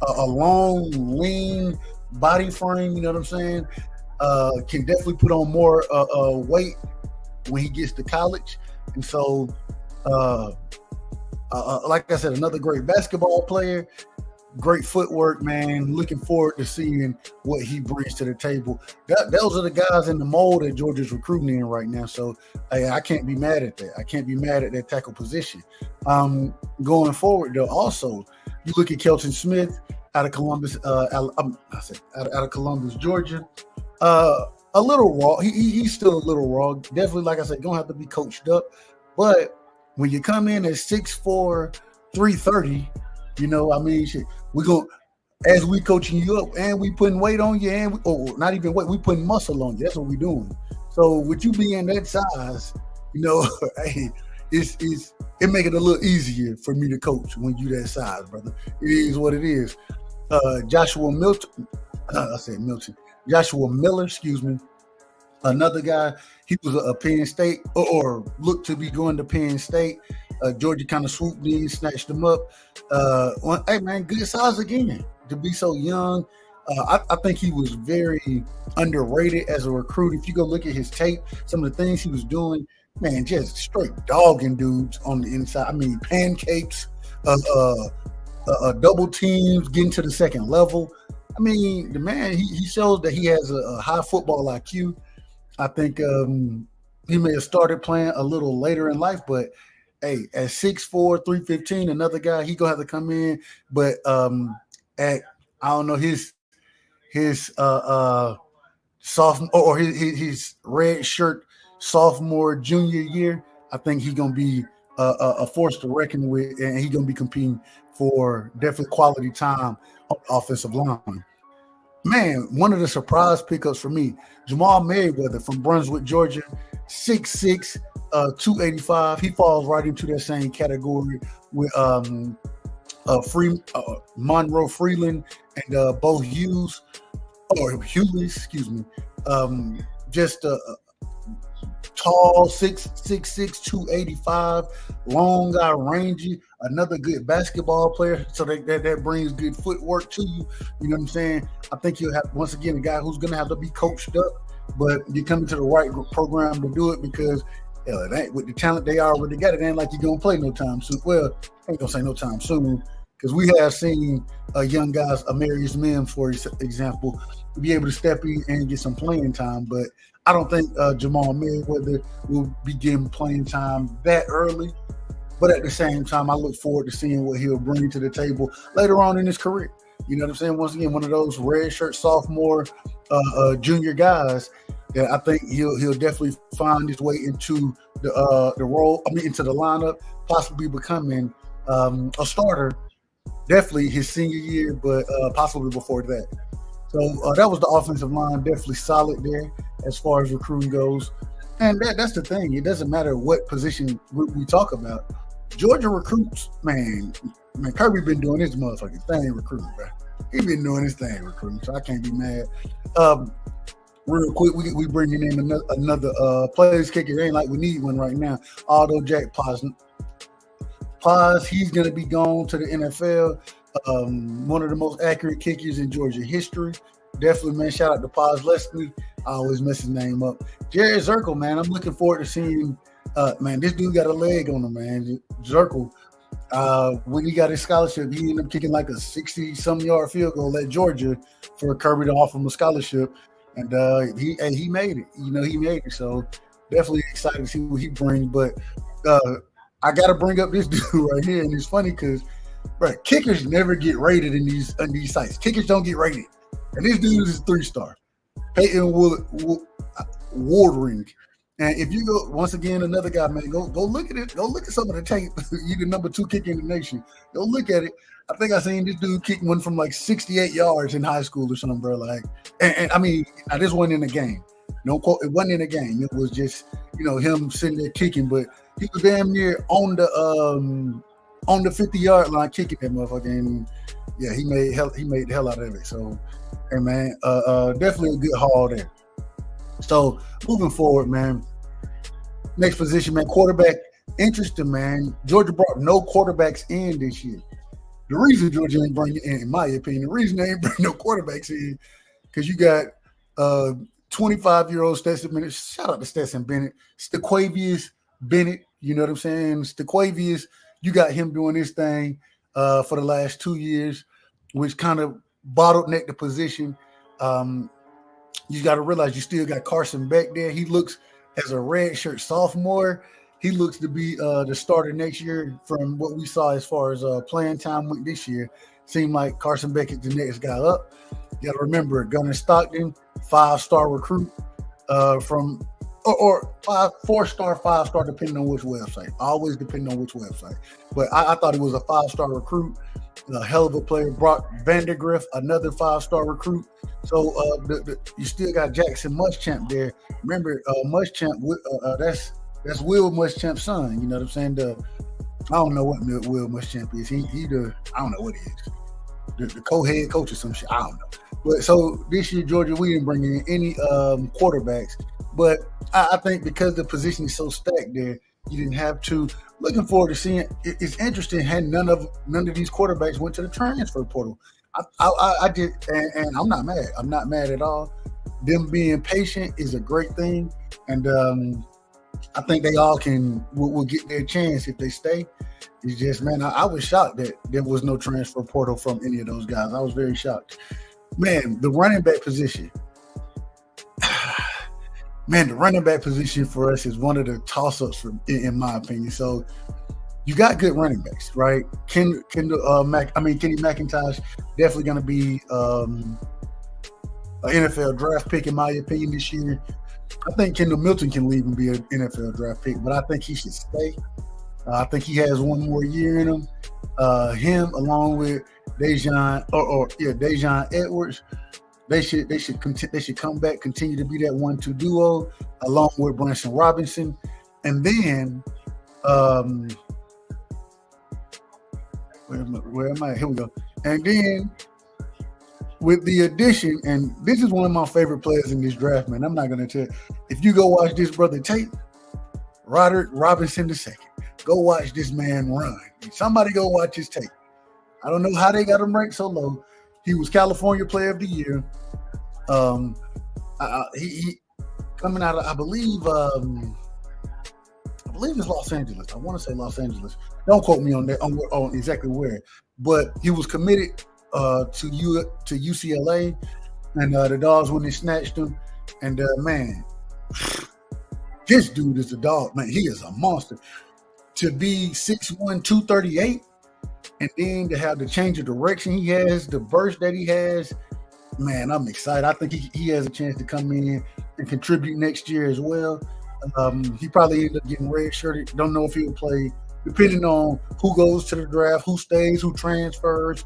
a long, lean body frame. You know what I'm saying? Can definitely put on more weight when he gets to college. And so, like I said, another great basketball player. Great footwork, man. Looking forward to seeing what he brings to the table. Those are the guys in the mold that Georgia's recruiting in right now. So I can't be mad at that. I can't be mad at that tackle position. Going forward, though, also, you look at Kelton Smith out of Columbus, out of Columbus, Georgia. A little raw. He's still a little raw. Definitely, like I said, gonna have to be coached up. But when you come in at 6'4", 330, shit, we're going to, as we coaching you up and we putting weight on you, and not even weight, we putting muscle on you. That's what we're doing. So with you being that size, hey, it make it a little easier for me to coach when you that size, brother. It is what it is. Joshua Miller, excuse me. Another guy, he was a Penn State or looked to be going to Penn State. Georgia kind of swooped in, snatched him up. Hey, man, good size again to be so young. I think he was very underrated as a recruit. If you go look at his tape, some of the things he was doing, man, just straight dogging dudes on the inside. I mean, pancakes, double teams, getting to the second level. I mean, the man, he shows that he has a high football IQ. I think he may have started playing a little later in life, but hey, at 6'4", 315, another guy, he gonna have to come in. But at I don't know his sophomore or his red shirt sophomore junior year, I think he's gonna be a force to reckon with, and he's gonna be competing for definitely quality time on the offensive line. Man, one of the surprise pickups for me, Jamal Merriweather from Brunswick, Georgia, 6'6", 285. He falls right into that same category with Monroe Freeland and Bo Hewley, excuse me. Just tall, 6'6", 285, long guy, rangy, another good basketball player. So that brings good footwork to you. You know what I'm saying? I think you'll have, once again, a guy who's going to have to be coached up, but you're coming to the right program to do it because it ain't with the talent they already got. It ain't like you're going to play no time soon. Well, I ain't going to say no time soon. because we have seen young guys, Amarius Mims, for example, be able to step in and get some playing time. But I don't think Jamal Mayweather will be getting playing time that early. But at the same time, I look forward to seeing what he'll bring to the table later on in his career. You know what I'm saying? Once again, one of those red shirt sophomore, junior guys that I think he'll definitely find his way into the role. I mean, into the lineup, possibly becoming a starter. Definitely his senior year, but possibly before that. So that was the offensive line, definitely solid there as far as recruiting goes. And that's the thing. It doesn't matter what position we talk about. Georgia recruits, man, Kirby been doing his motherfucking thing recruiting, bro. He been doing his thing recruiting, so I can't be mad. Real quick, we bringing in another players kicker. It ain't like we need one right now. Although Jack Paz, he's gonna be gone to the NFL. One of the most accurate kickers in Georgia history. Definitely, man. Shout out to Paz Leslie. I always mess his name up. Jared Zirkle, man. I'm looking forward to seeing. Man, this dude got a leg on him, man. Zirkle. When he got his scholarship, he ended up kicking like a 60-some yard field goal at Georgia for Kirby to offer him a scholarship, and he made it. You know, he made it. So definitely excited to see what he brings. But I got to bring up this dude right here, and it's funny because, bro, kickers never get rated in these sites. Kickers don't get rated, and this dude is a 3-star. Peyton Wardring. And if you go, once again, another guy, man, go look at it. Go look at some of the tape. You the number 2 kicker in the nation. Go look at it. I think I seen this dude kick one from like 68 yards in high school or something, bro. Like, and I mean, this wasn't in a game. No quote, it wasn't in a game. It was just, him sitting there kicking, but he was damn near on the 50-yard line kicking that motherfucker. And yeah, he made the hell out of it. So, hey man, definitely a good haul there. So moving forward, man. Next position, man, quarterback. Interesting, man. Georgia brought no quarterbacks in this year. The reason Georgia ain't bring in my opinion, the reason they ain't bring no quarterbacks in, because you got 25-year-old Stetson Bennett. Shout out to Stetson Bennett. Stequavius Bennett, you know what I'm saying? Stequavius, you got him doing this thing for the last 2 years, which kind of bottlenecked the position. You got to realize you still got Carson Beck there. He looks, as a red shirt sophomore, he looks to be the starter next year from what we saw as far as playing time went this year. Seemed like Carson Beck is the next guy up. You got to remember, Gunnar Stockton, 5-star recruit from or 4-star, 5-star, depending on which website. Always depending on which website. But I thought he was a 5-star recruit. A hell of a player. Brock Vandergriff, another 5-star recruit. So you still got Jackson Muschamp there. Remember, Muschamp, that's Will Muschamp's son. You know what I'm saying? I don't know what Will Muschamp is. He I don't know what he is. The co-head coach or some shit. I don't know. But so this year, Georgia, we didn't bring in any quarterbacks. But I think because the position is so stacked there, you didn't have to. Looking forward to seeing. It's interesting. Had none of these quarterbacks went to the transfer portal. I did, and I'm not mad. I'm not mad at all. Them being patient is a great thing, and I think they all will get their chance if they stay. It's just, man, I was shocked that there was no transfer portal from any of those guys. I was very shocked. Man, the running back position. Man, the running back position for us is one of the toss-ups, in my opinion. So you got good running backs, right? Kenny McIntosh definitely going to be an NFL draft pick, in my opinion, this year. I think Kendall Milton can leave and be an NFL draft pick, but I think he should stay. I think he has one more year in him. Him along with Dejon Edwards. They should come back, continue to be that 1-2 duo, along with Branson Robinson, and then where am I? Here we go. And then with the addition, and this is one of my favorite players in this draft, man. I'm not gonna tell you. If you go watch this brother tape, Roderick Robinson II, go watch this man run. Somebody go watch his tape. I don't know how they got him ranked so low. He was California Player of the Year. He coming out of, I believe believe it's Los Angeles. I want to say Los Angeles. Don't quote me on that on exactly where, but he was committed to UCLA, and the Dogs when they snatched him, and man, this dude is a dog, man. He is a monster. To be 6'1", 238, and then to have the change of direction he has, the burst that he has, man, I'm excited. I think he has a chance to come in and contribute next year as well. He probably ended up getting red-shirted. Don't know if he'll play, depending on who goes to the draft, who stays, who transfers.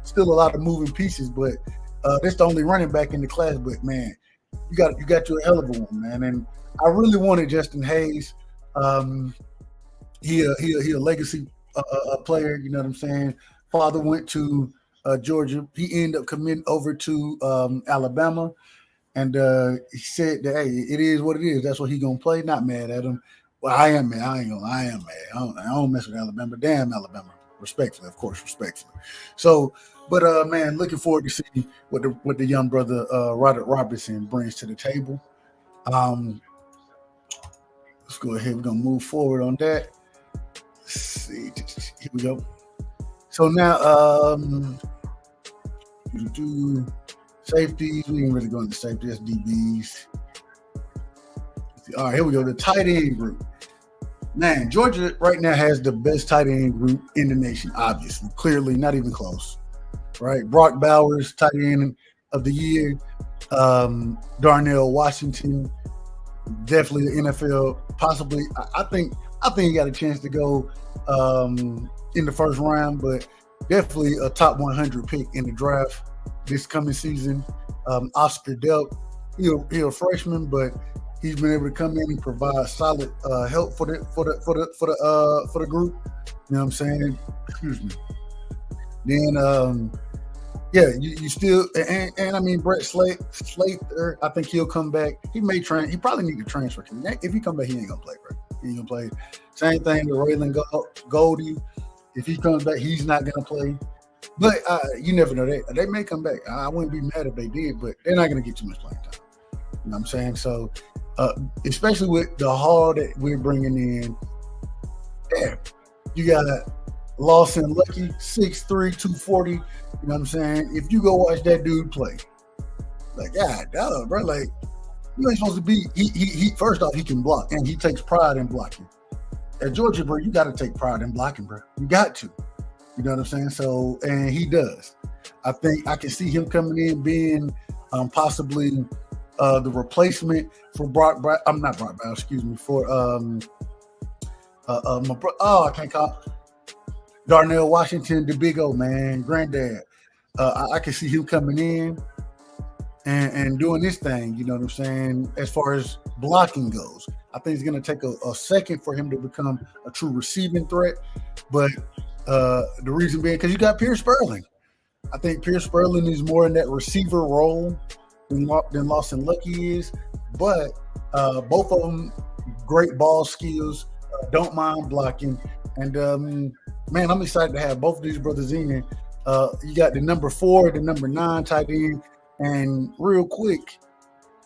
Still a lot of moving pieces, but that's the only running back in the class. But, man, you got you a hell of a one, man. And I really wanted Justin Hayes. He a legacy player, you know what I'm saying? Father went to Georgia. He ended up committing over to Alabama, and he said that, hey, it is what it is. That's what he's gonna play. Not mad at him. Well, I am mad. I am mad. I don't mess with Alabama. Damn Alabama. Respectfully, of course, respectfully. So, but man, looking forward to see what the young brother Roderick Robertson brings to the table. Let's go ahead. We're gonna move forward on that. Let's see, here we go. So now, safeties. We ain't really going to safety. That's DBs. All right, here we go. The tight end group. Man, Georgia right now has the best tight end group in the nation. Obviously, clearly, not even close. Right, Brock Bowers, tight end of the year. Darnell Washington, definitely the NFL. Possibly, I think he got a chance to go in the first round, but definitely a top 100 pick in the draft this coming season. Oscar Delp, he's a freshman, but he's been able to come in and provide solid help for the group. You know what I'm saying? Excuse me. Then you still and I mean Brett Slater, I think he'll come back. He probably need to transfer. If he come back, he ain't gonna play, bro. He ain't gonna play. Same thing with Raylan Goldie. If he comes back, he's not gonna play. But you never know. They may come back. I wouldn't be mad if they did, but they're not gonna get too much playing time. You know what I'm saying? So especially with the haul that we're bringing in, you got Lawson Lucky, 6'3", 240. You know what I'm saying? If you go watch that dude play, like, God, bro, like, you ain't supposed to be. He first off, he can block, and he takes pride in blocking. At Georgia, bro, you got to take pride in blocking, bro. You got to. You know what I'm saying? So, and he does. I think I can see him coming in being possibly the replacement for I'm not Brock Brown, excuse me, for I can't call Darnell Washington, the big old man, granddad. I can see him coming in and doing this thing, you know what I'm saying, as far as blocking goes. I think it's going to take a second for him to become a true receiving threat. But the reason being, because you got Pierce Sperling. I think Pierce Sperling is more in that receiver role than Lawson Lucky is. But both of them, great ball skills, don't mind blocking. And, man, I'm excited to have both of these brothers in. You got the number 4, the number 9 tight end. And real quick,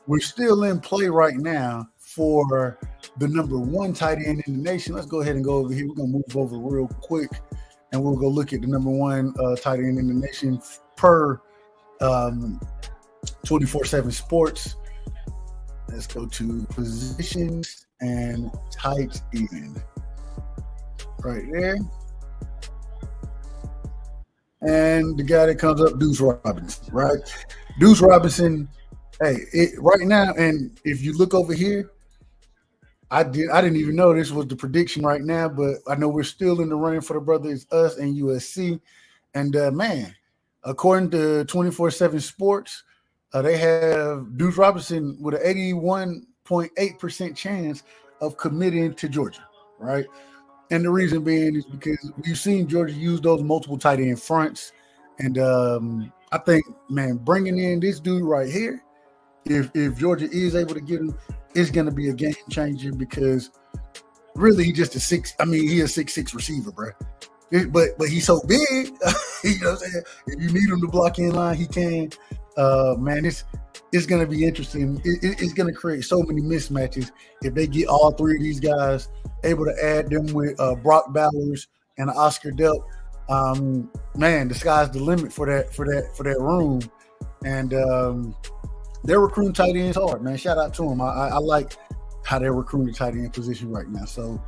we're still in play right now for the number 1 tight end in the nation. Let's go ahead and go over here. We're going to move over real quick, and we'll go look at the number 1 tight end in the nation per 24/7 Sports. Let's go to positions and tight end. Right there. And the guy that comes up, Deuce Robinson, right? Deuce Robinson, right now, and if you look over here, I didn't even know this was the prediction right now, but I know we're still in the running for the brothers, us and USC. And, man, according to 24/7 Sports, they have Deuce Robinson with an 81.8% chance of committing to Georgia, right? And the reason being is because we've seen Georgia use those multiple tight end fronts. And I think, man, bringing in this dude right here, if Georgia is able to get him, it's going to be a game changer because really he's just he's a 6'6" receiver, bro. But he's so big, you know what I'm saying? If you need him to block in line, he can. Man, it's going to be interesting. It's going to create so many mismatches if they get all 3 of these guys able to add them with Brock Bowers and Oscar Delp. Man, the sky's the limit for that room. And they're recruiting tight ends hard, man. Shout out to them. I like how they're recruiting the tight end position right now. So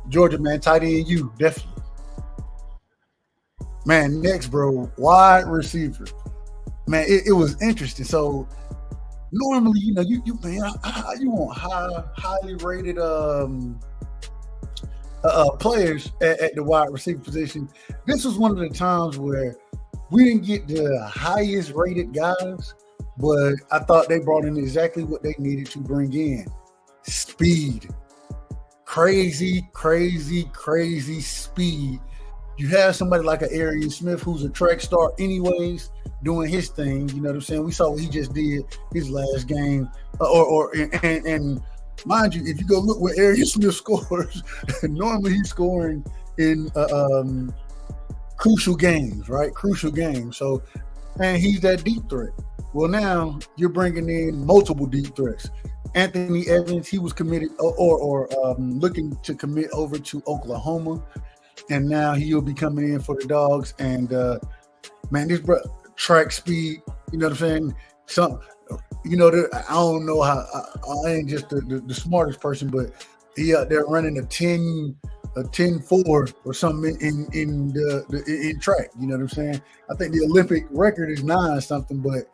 Georgia, man, tight end, you definitely. Man, next, bro, wide receiver. Man, it was interesting. So normally, you know, you man, you want highly rated players at the wide receiver position. This was one of the times where we didn't get the highest rated guys, but I thought they brought in exactly what they needed to bring in: speed, crazy speed. You have somebody like an Arian Smith who's a track star anyways, doing his thing. You know what I'm saying? We saw what he just did his last game. And mind you, if you go look where Arian Smith scores, normally he's scoring in crucial games, right? Crucial games. So, man, he's that deep threat. Well, now you're bringing in multiple deep threats. Anthony Evans, he was committed or looking to commit over to Oklahoma. And now he'll be coming in for the Dawgs. And man, this track speed, you know what I'm saying? I don't know how. I ain't just the smartest person, but he out there running a 10-4 or something in track. You know what I'm saying? I think the Olympic record is 9 something, but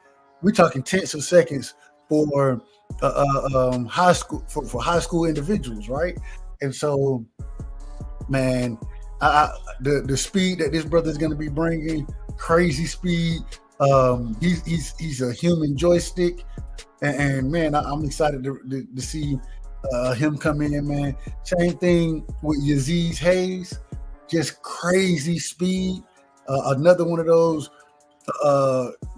we're talking tenths of seconds for high school for high school individuals, right? And so, man. The speed that this brother is going to be bringing, crazy speed. He's a human joystick, and man, I'm excited to see him come in, man. Same thing with Azeez Hayes, just crazy speed. Another one of those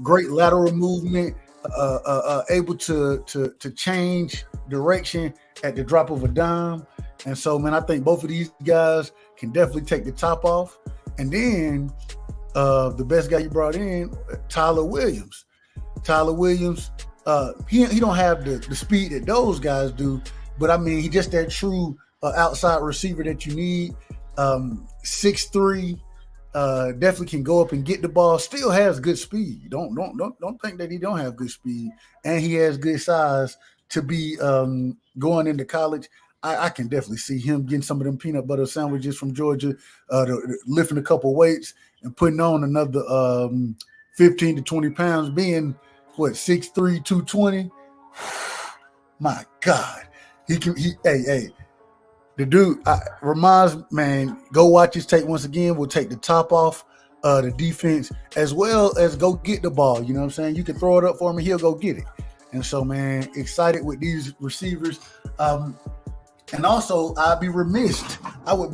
great lateral movement, able to change direction at the drop of a dime. And so, man, I think both of these guys can definitely take the top off. And then the best guy you brought in, Tyler Williams. Tyler Williams, he don't have the speed that those guys do, but I mean, he's just that true outside receiver that you need. 6'3", definitely can go up and get the ball. Still has good speed. Don't think that he don't have good speed, and he has good size to be going into college. I can definitely see him getting some of them peanut butter sandwiches from Georgia, lifting a couple weights and putting on another 15 to 20 pounds, being, 6'3", 220. My God. The dude reminds, man, go watch his tape once again. We'll take the top off the defense as well as go get the ball. You know what I'm saying? You can throw it up for him and he'll go get it. And so, man, excited with these receivers. And also, I would be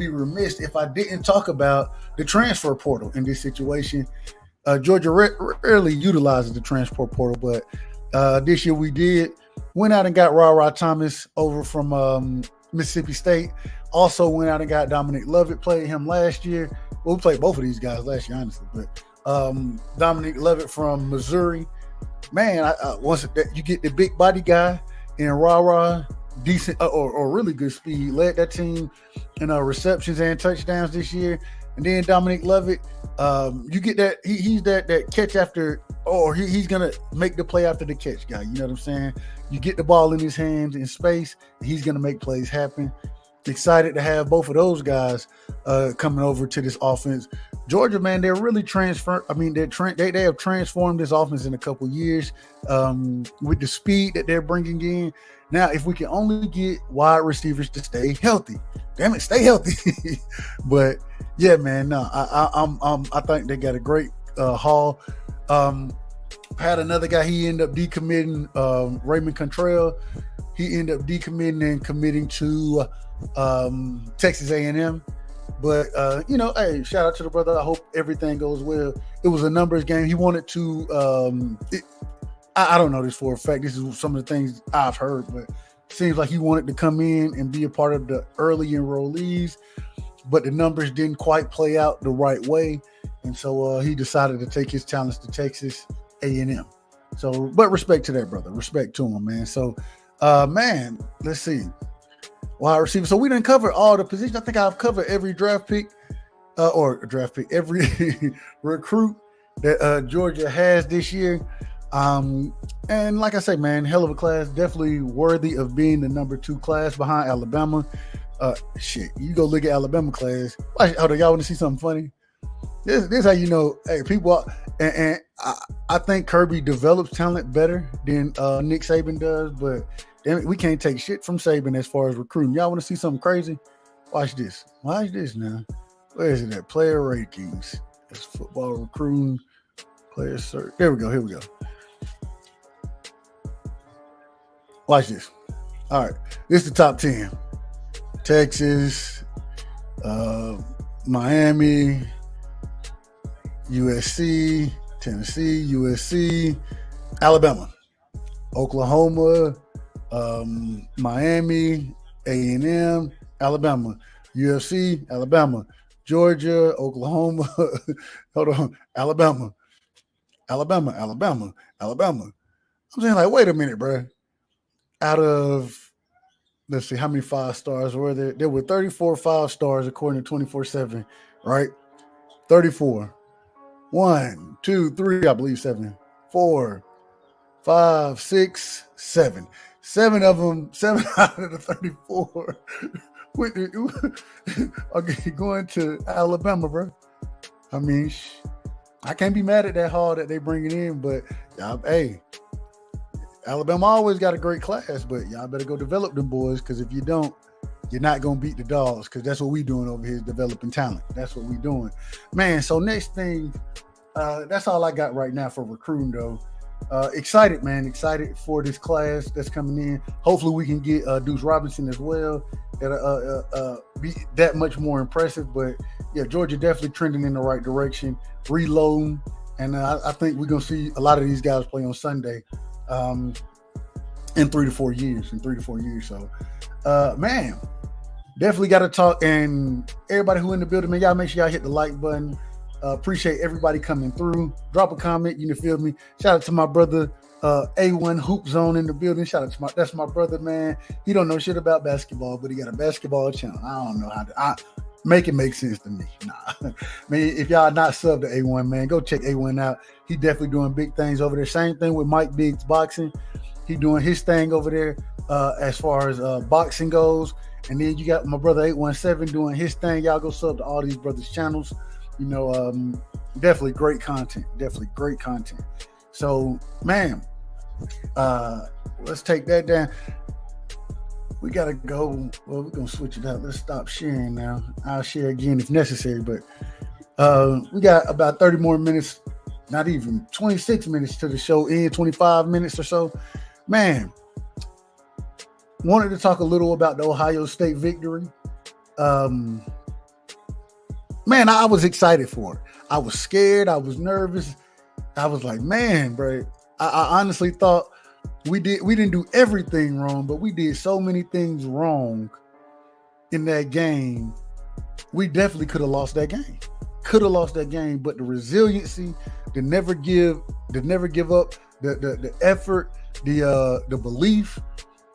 remiss if I didn't talk about the transfer portal in this situation. Georgia rarely utilizes the transfer portal, but this year we did. Went out and got Ra Thomas over from Mississippi State. Also went out and got Dominic Lovett, played him last year. Well, we played both of these guys last year, honestly. But Dominic Lovett from Missouri. Man, once you get the big body guy in Ra, decent or really good speed, led that team in receptions and touchdowns this year. And then Dominic Lovett, you get that he's that catch after, or he's gonna make the play after the catch guy. You know what I'm saying? You get the ball in his hands in space, and he's gonna make plays happen. Excited to have both of those guys coming over to this offense. Georgia, man, they're really transfer. I mean, they have transformed this offense in a couple years with the speed that they're bringing in. Now, if we can only get wide receivers to stay healthy, damn it, stay healthy. But yeah, man, no, I think they got a great haul. Had another guy, he ended up decommitting, Raymond Contrell. He ended up decommitting and committing to Texas A&M. But, hey, shout out to the brother. I hope everything goes well. It was a numbers game. He wanted to I don't know this for a fact. This is some of the things I've heard, but it seems like he wanted to come in and be a part of the early enrollees, but the numbers didn't quite play out the right way. And so he decided to take his talents to Texas A&M. So, but respect to that brother. Respect to him, man. So, man, let's see. wide receiver. So we didn't cover all the positions. I think I've covered every draft pick every recruit that Georgia has this year. And like I say, man, hell of a class, definitely worthy of being the number 2 class behind Alabama. Shit, you go look at Alabama class. Hold on, y'all want to see something funny? This how you know, hey, people, and I think Kirby develops talent better than Nick Saban does, but damn it, we can't take shit from Saban as far as recruiting. Y'all want to see something crazy? Watch this. Watch this now. Where is it at? Player rankings. That's football recruiting. Player search. There we go. Here we go. Watch this. All right. This is the top 10. Texas, Miami, USC, Tennessee, USC, Alabama, Oklahoma, Miami, A&M, Alabama, UFC, Alabama, Georgia, Oklahoma, hold on, Alabama. I'm saying, like, wait a minute, bro. Out of, let's see, how many 5 stars were there? There were 34 5 stars according to 24/7, right? 34. 1, 2, 3, I believe 7, 4, 5, 6, 7. 7 of them, 7 out of the 34 are going to Alabama, bro. I mean, I can't be mad at that haul that they bringing in, but hey, Alabama always got a great class, but y'all better go develop them boys, because if you don't, you're not going to beat the Dawgs, because that's what we doing over here, developing talent. That's what we doing. Man, so next thing, that's all I got right now for recruiting, though. Excited, man. Excited for this class that's coming in. Hopefully we can get Deuce Robinson as well. That'll be that much more impressive. But, yeah, Georgia definitely trending in the right direction, reloading. And I think we're going to see a lot of these guys play on Sunday in 3 to 4 years. So, man, definitely got to talk. And everybody who in the building, man, y'all make sure y'all hit the like button. Appreciate everybody coming through. Drop a comment, you feel me? Shout out to my brother, A1 Hoop Zone in the building. Shout out to that's my brother, man. He don't know shit about basketball, but he got a basketball channel. I don't know how to make it make sense to me. Nah. Man, if y'all not subbed to A1, man, go check A1 out. He definitely doing big things over there. Same thing with Mike Biggs Boxing. He doing his thing over there as far as boxing goes. And then you got my brother 817 doing his thing. Y'all go sub to all these brothers' channels. Definitely great content. So, man, let's take that down. We got to go. Well, we're going to switch it up. Let's stop sharing now. I'll share again if necessary. But we got about 30 more minutes, not even 26 minutes to the show end, 25 minutes or so. Man, wanted to talk a little about the Ohio State victory. Man, I was excited for it. I was scared. I was nervous. I was like, man, bro, I honestly thought we didn't do everything wrong, but we did so many things wrong in that game. We definitely could have lost that game. But the resiliency, the never give up, the effort, the belief,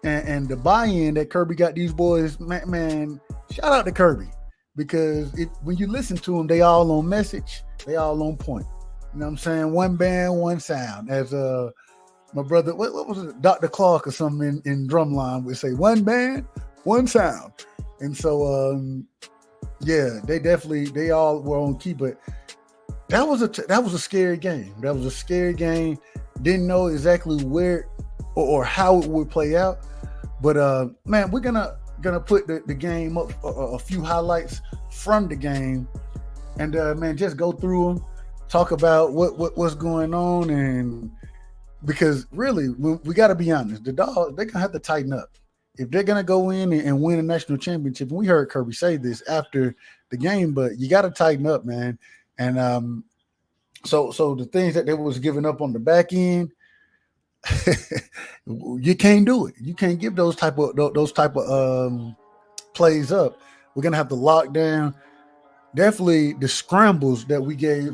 and the buy-in that Kirby got these boys, man, shout out to Kirby. Because when you listen to them, they all on message, they all on point. You know what I'm saying? One band, one sound. As my brother, what was it? Dr. Clark or something in Drumline would say, one band, one sound. And so, yeah, they all were on key. But that was a scary game. Didn't know exactly where or how it would play out. But man, we're gonna put the game up, a few highlights from the game, and man, just go through them, talk about what's going on, and because really we got to be honest, the Dawgs, they're gonna have to tighten up if they're gonna go in and win a national championship. And we heard Kirby say this after the game, but you got to tighten up, man. And so the things that they was giving up on the back end, you can't do it. You can't give those type of plays up. We're gonna have to lock down. Definitely the scrambles that we gave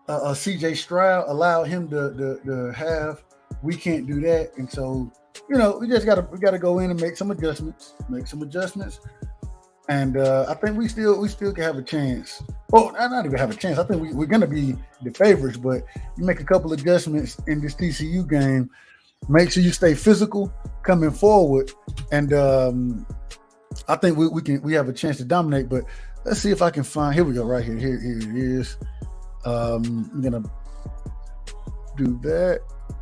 CJ Stroud allowed him to have. We can't do that, and so we gotta go in and make some adjustments, and I think we still can have a chance. Well, not even have a chance. I think we're gonna be the favorites, but you make a couple adjustments in this TCU game. Make sure you stay physical coming forward, and I think we have a chance to dominate. But let's see if I can find. Here we go, right here. Here it is. I'm gonna do that.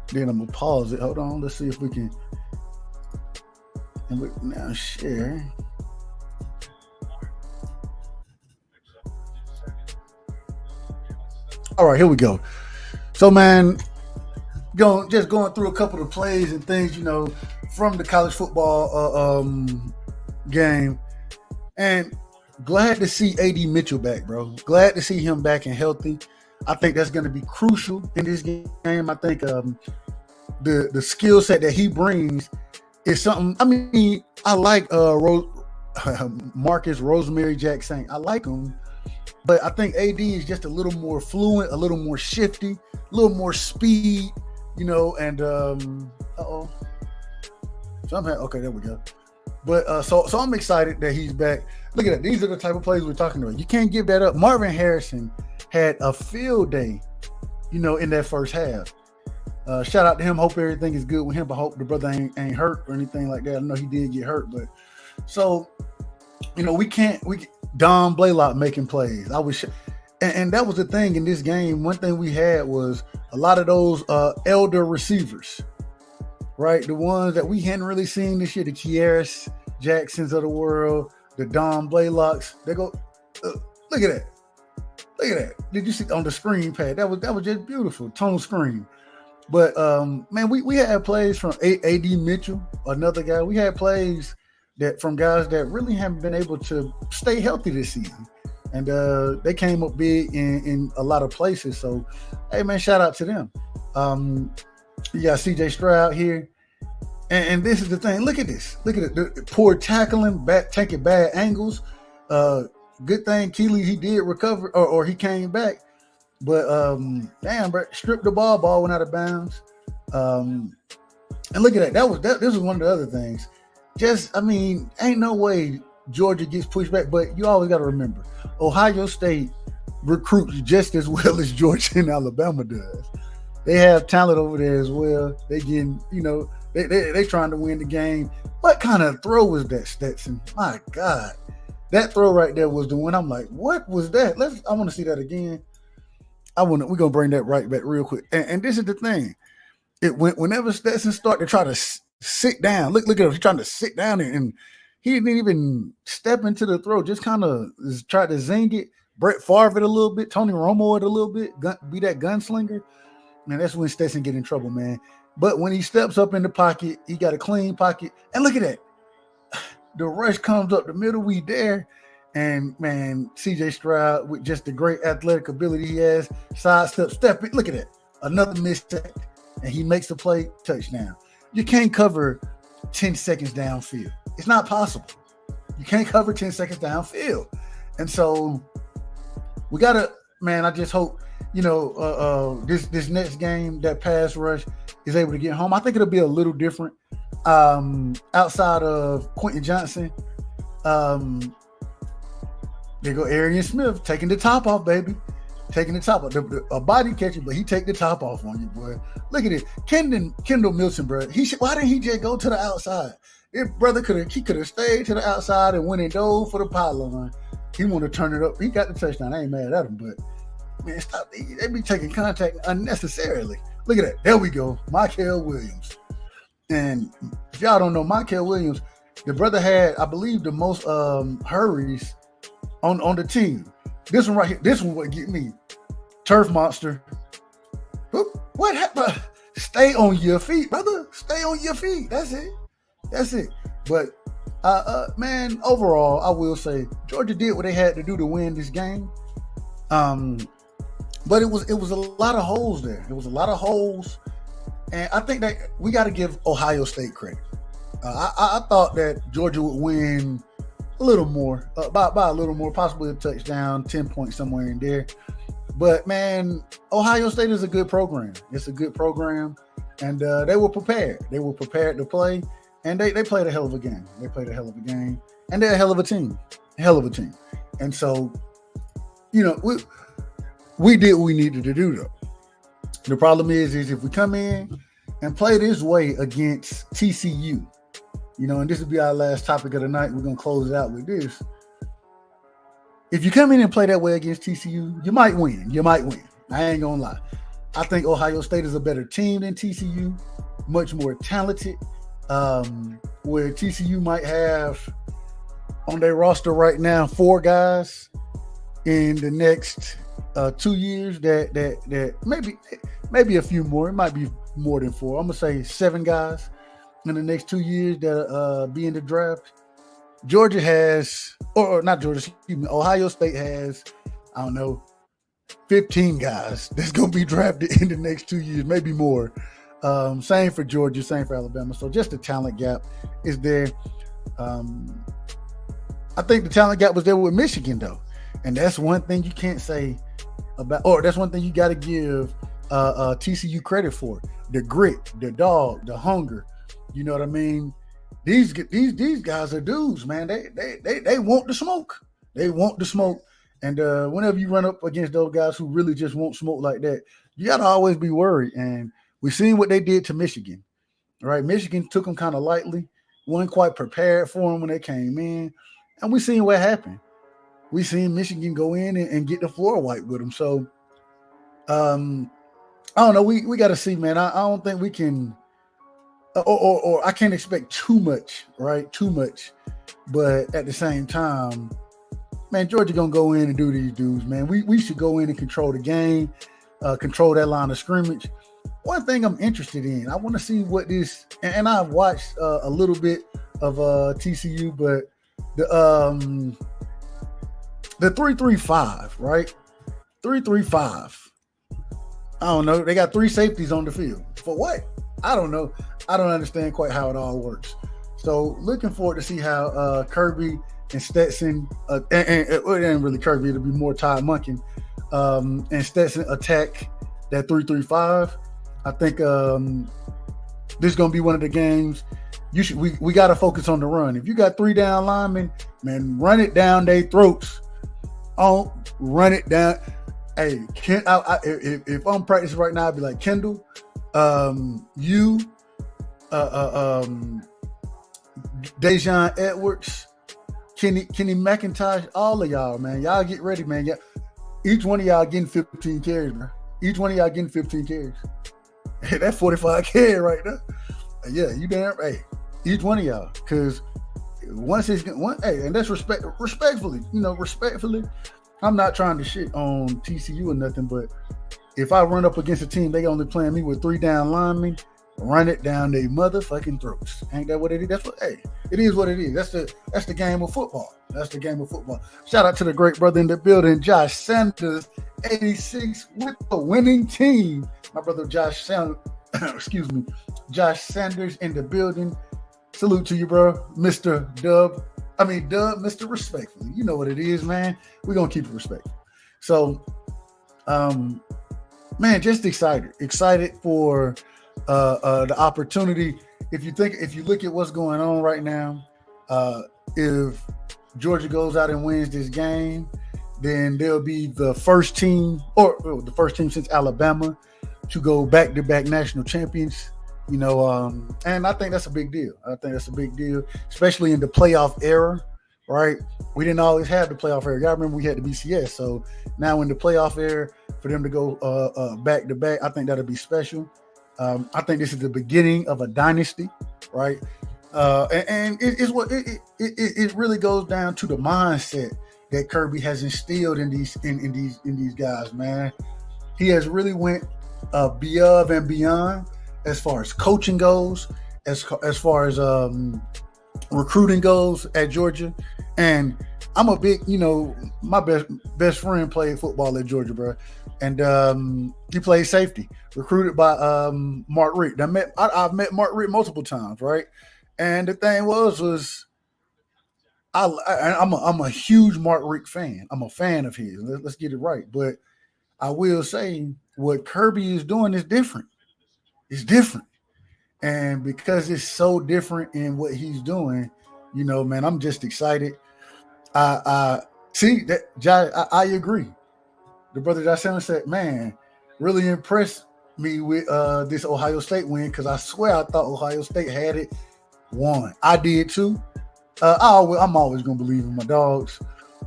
Then I'm gonna pause it. Hold on. Let's see if we can. And we now share. All right, here we go. So, man, going through a couple of plays and things, from the college football game, and glad to see AD Mitchell back, bro. Glad to see him back and healthy. I think that's going to be crucial in this game. I think the skill set that he brings is something. I mean, I like Marcus Rosemary Jackson. I like him. But I think AD is just a little more fluent, a little more shifty, a little more speed, and okay, there we go. But so I'm excited that he's back. Look at that. These are the type of plays we're talking about. You can't give that up. Marvin Harrison had a field day, in that first half. Shout out to him. Hope everything is good with him. I hope the brother ain't hurt or anything like that. I know he did get hurt, but so we Don Blaylock making plays. And that was the thing in this game. One thing we had was a lot of those elder receivers, right? The ones that we hadn't really seen this year, the Kieras Jacksons of the world, the Don Blaylocks. They go, look at that. Look at that. Did you see on the screen pad? That was just beautiful. Tonal screen. But man, we had plays from AD Mitchell, another guy. We had plays that from guys that really haven't been able to stay healthy this season. And they came up big in a lot of places. So, hey, man, shout out to them. You got CJ Stroud here. And this is the thing. Look at this. Look at it. The poor tackling, taking bad angles. Good thing Keeley, he did recover or he came back. But, damn, bro, stripped the ball went out of bounds. And look at that. This was one of the other things. Ain't no way Georgia gets pushed back, but you always got to remember, Ohio State recruits just as well as Georgia and Alabama does. They have talent over there as well. They getting, they trying to win the game. What kind of throw was that, Stetson? My God, that throw right there was the one. I'm like, what was that? I want to see that again. We're gonna bring that right back real quick. And this is the thing. Whenever Stetson start to try to sit down, look at him. He's trying to sit down and he didn't even step into the throw. Just kind of tried to zing it. Brett Favre it a little bit. Tony Romo it a little bit. Be that gunslinger. Man, that's when Stetson get in trouble, man. But when he steps up in the pocket, he got a clean pocket. And look at that. The rush comes up the middle. We there. And, man, CJ Stroud, with just the great athletic ability he has, step it. Look at that. Another mistake. And he makes the play, touchdown. You can't cover 10 seconds downfield. It's not possible. You can't cover 10 seconds downfield. And so we got to, man, I just hope, this next game, that pass rush is able to get home. I think it'll be a little different outside of Quentin Johnson. There go Arian Smith taking the top off, baby. Taking the top off. A body catcher, but he take the top off on you, boy. Look at it. Kendall Milton, bro. Why didn't he just go to the outside? If brother could have stayed to the outside and went and dove for the pylon. He want to turn it up. He got the touchdown. I ain't mad at him, but man, stop. They be taking contact unnecessarily. Look at that. There we go. Michael Williams. And if y'all don't know, Michael Williams, the brother had, I believe, the most hurries on the team. This one right here. This one would get me. Turf monster. What happened? Stay on your feet, brother. Stay on your feet. That's it. But man, overall, I will say Georgia did what they had to do to win this game. But it was a lot of holes there. It was a lot of holes, and I think that we got to give Ohio State credit. I thought that Georgia would win a little more, by a little more, possibly a touchdown, 10 points somewhere in there. But man, Ohio State is a good program. It's a good program, and they were prepared. They were prepared to play, and they played a hell of a game. They played a hell of a game, and they're a hell of a team, hell of a team. And so, we did what we needed to do though. The problem is if we come in and play this way against TCU, and this will be our last topic of the night. We're gonna close it out with this. If you come in and play that way against TCU, you might win. You might win. I ain't gonna lie. I think Ohio State is a better team than TCU, much more talented. Where TCU might have on their roster right now 4 guys in the next 2 years that maybe a few more. It might be more than 4. I'm gonna say 7 guys in the next 2 years that be in the draft. Georgia has, or not Georgia, excuse me, Ohio State has, 15 guys that's going to be drafted in the next 2 years, maybe more. Same for Georgia, same for Alabama. So just the talent gap is there. I think the talent gap was there with Michigan, though. And that's one thing you can't say about, or that's one thing you got to give TCU credit for. The grit, the dog, the hunger. You know what I mean? These guys are dudes, man. They want the smoke. They want the smoke. And whenever you run up against those guys who really just won't smoke like that, you got to always be worried. And we've seen what they did to Michigan, right? Michigan took them kind of lightly, weren't quite prepared for them when they came in. And we seen what happened. We seen Michigan go in and get the floor wiped with them. So, I don't know. We got to see, man. I don't think we can – or I can't expect too much, right? Too much. But at the same time, man, Georgia going to go in and do these dudes, man. We should go in and control the game, control that line of scrimmage. One thing I'm interested in, I want to see what this, and I've watched a little bit of TCU, but the 3-3-5, right? 3-3-5. I don't know. They got 3 safeties on the field. For what? I don't know. I don't understand quite how it all works. So looking forward to see how Kirby and Stetson, and it ain't really Kirby, it'll be more Todd Monken, and Stetson attack that 3-3-5. I think this is going to be one of the games. We got to focus on the run. If you got 3 down linemen, man, run it down their throats. Oh, run it down. Hey, if I'm practicing right now, I'd be like, Kendall, you, Dejon Edwards, Kenny McIntosh, all of y'all, man. Y'all get ready, man. Each one of y'all getting 15 carries, man. Each one of y'all getting 15 carries. Hey, that's 45 carries right there. Yeah, you damn right. Hey, each one of y'all, because once it's hey, and that's respectfully, respectfully. I'm not trying to shit on TCU or nothing, but if I run up against a team, they only playing me with 3 down linemen, run it down their motherfucking throats. Ain't that what it is? It is what it is. That's the game of football. That's the game of football. Shout out to the great brother in the building, Josh Sanders, 86 with the winning team. My brother Josh Sanders, Josh Sanders in the building. Salute to you, bro, Mr. Dub, Mr. Respectfully. You know what it is, man. We're gonna keep it respectful. So, man, just excited for the opportunity. If you look at what's going on right now, if Georgia goes out and wins this game, then they'll be the first team, or the first team since Alabama, to go back-to-back national champions. And I think that's a big deal. Especially in the playoff era, right? We didn't always have the playoff era. Y'all remember we had the BCS. So now in the playoff era, for them to go back-to-back, I think that'll be special. I think this is the beginning of a dynasty, right? And it really goes down to the mindset that Kirby has instilled in these guys, man. He has really went above and beyond as far as coaching goes, as far as recruiting goes at Georgia. And I'm a big, my best friend played football at Georgia, bro. And he played safety, recruited by Mark Richt. I've met Mark Richt multiple times, right? And the thing was I'm a huge Mark Richt fan. I'm a fan of his. Let's get it right. But I will say what Kirby is doing is different. It's different. And because it's so different in what he's doing, man, I'm just excited. I see that Josh, I agree. The brother Josh Allen said, man, really impressed me with this Ohio State win, because I swear I thought Ohio State had it won. I did too. I'm always going to believe in my dogs.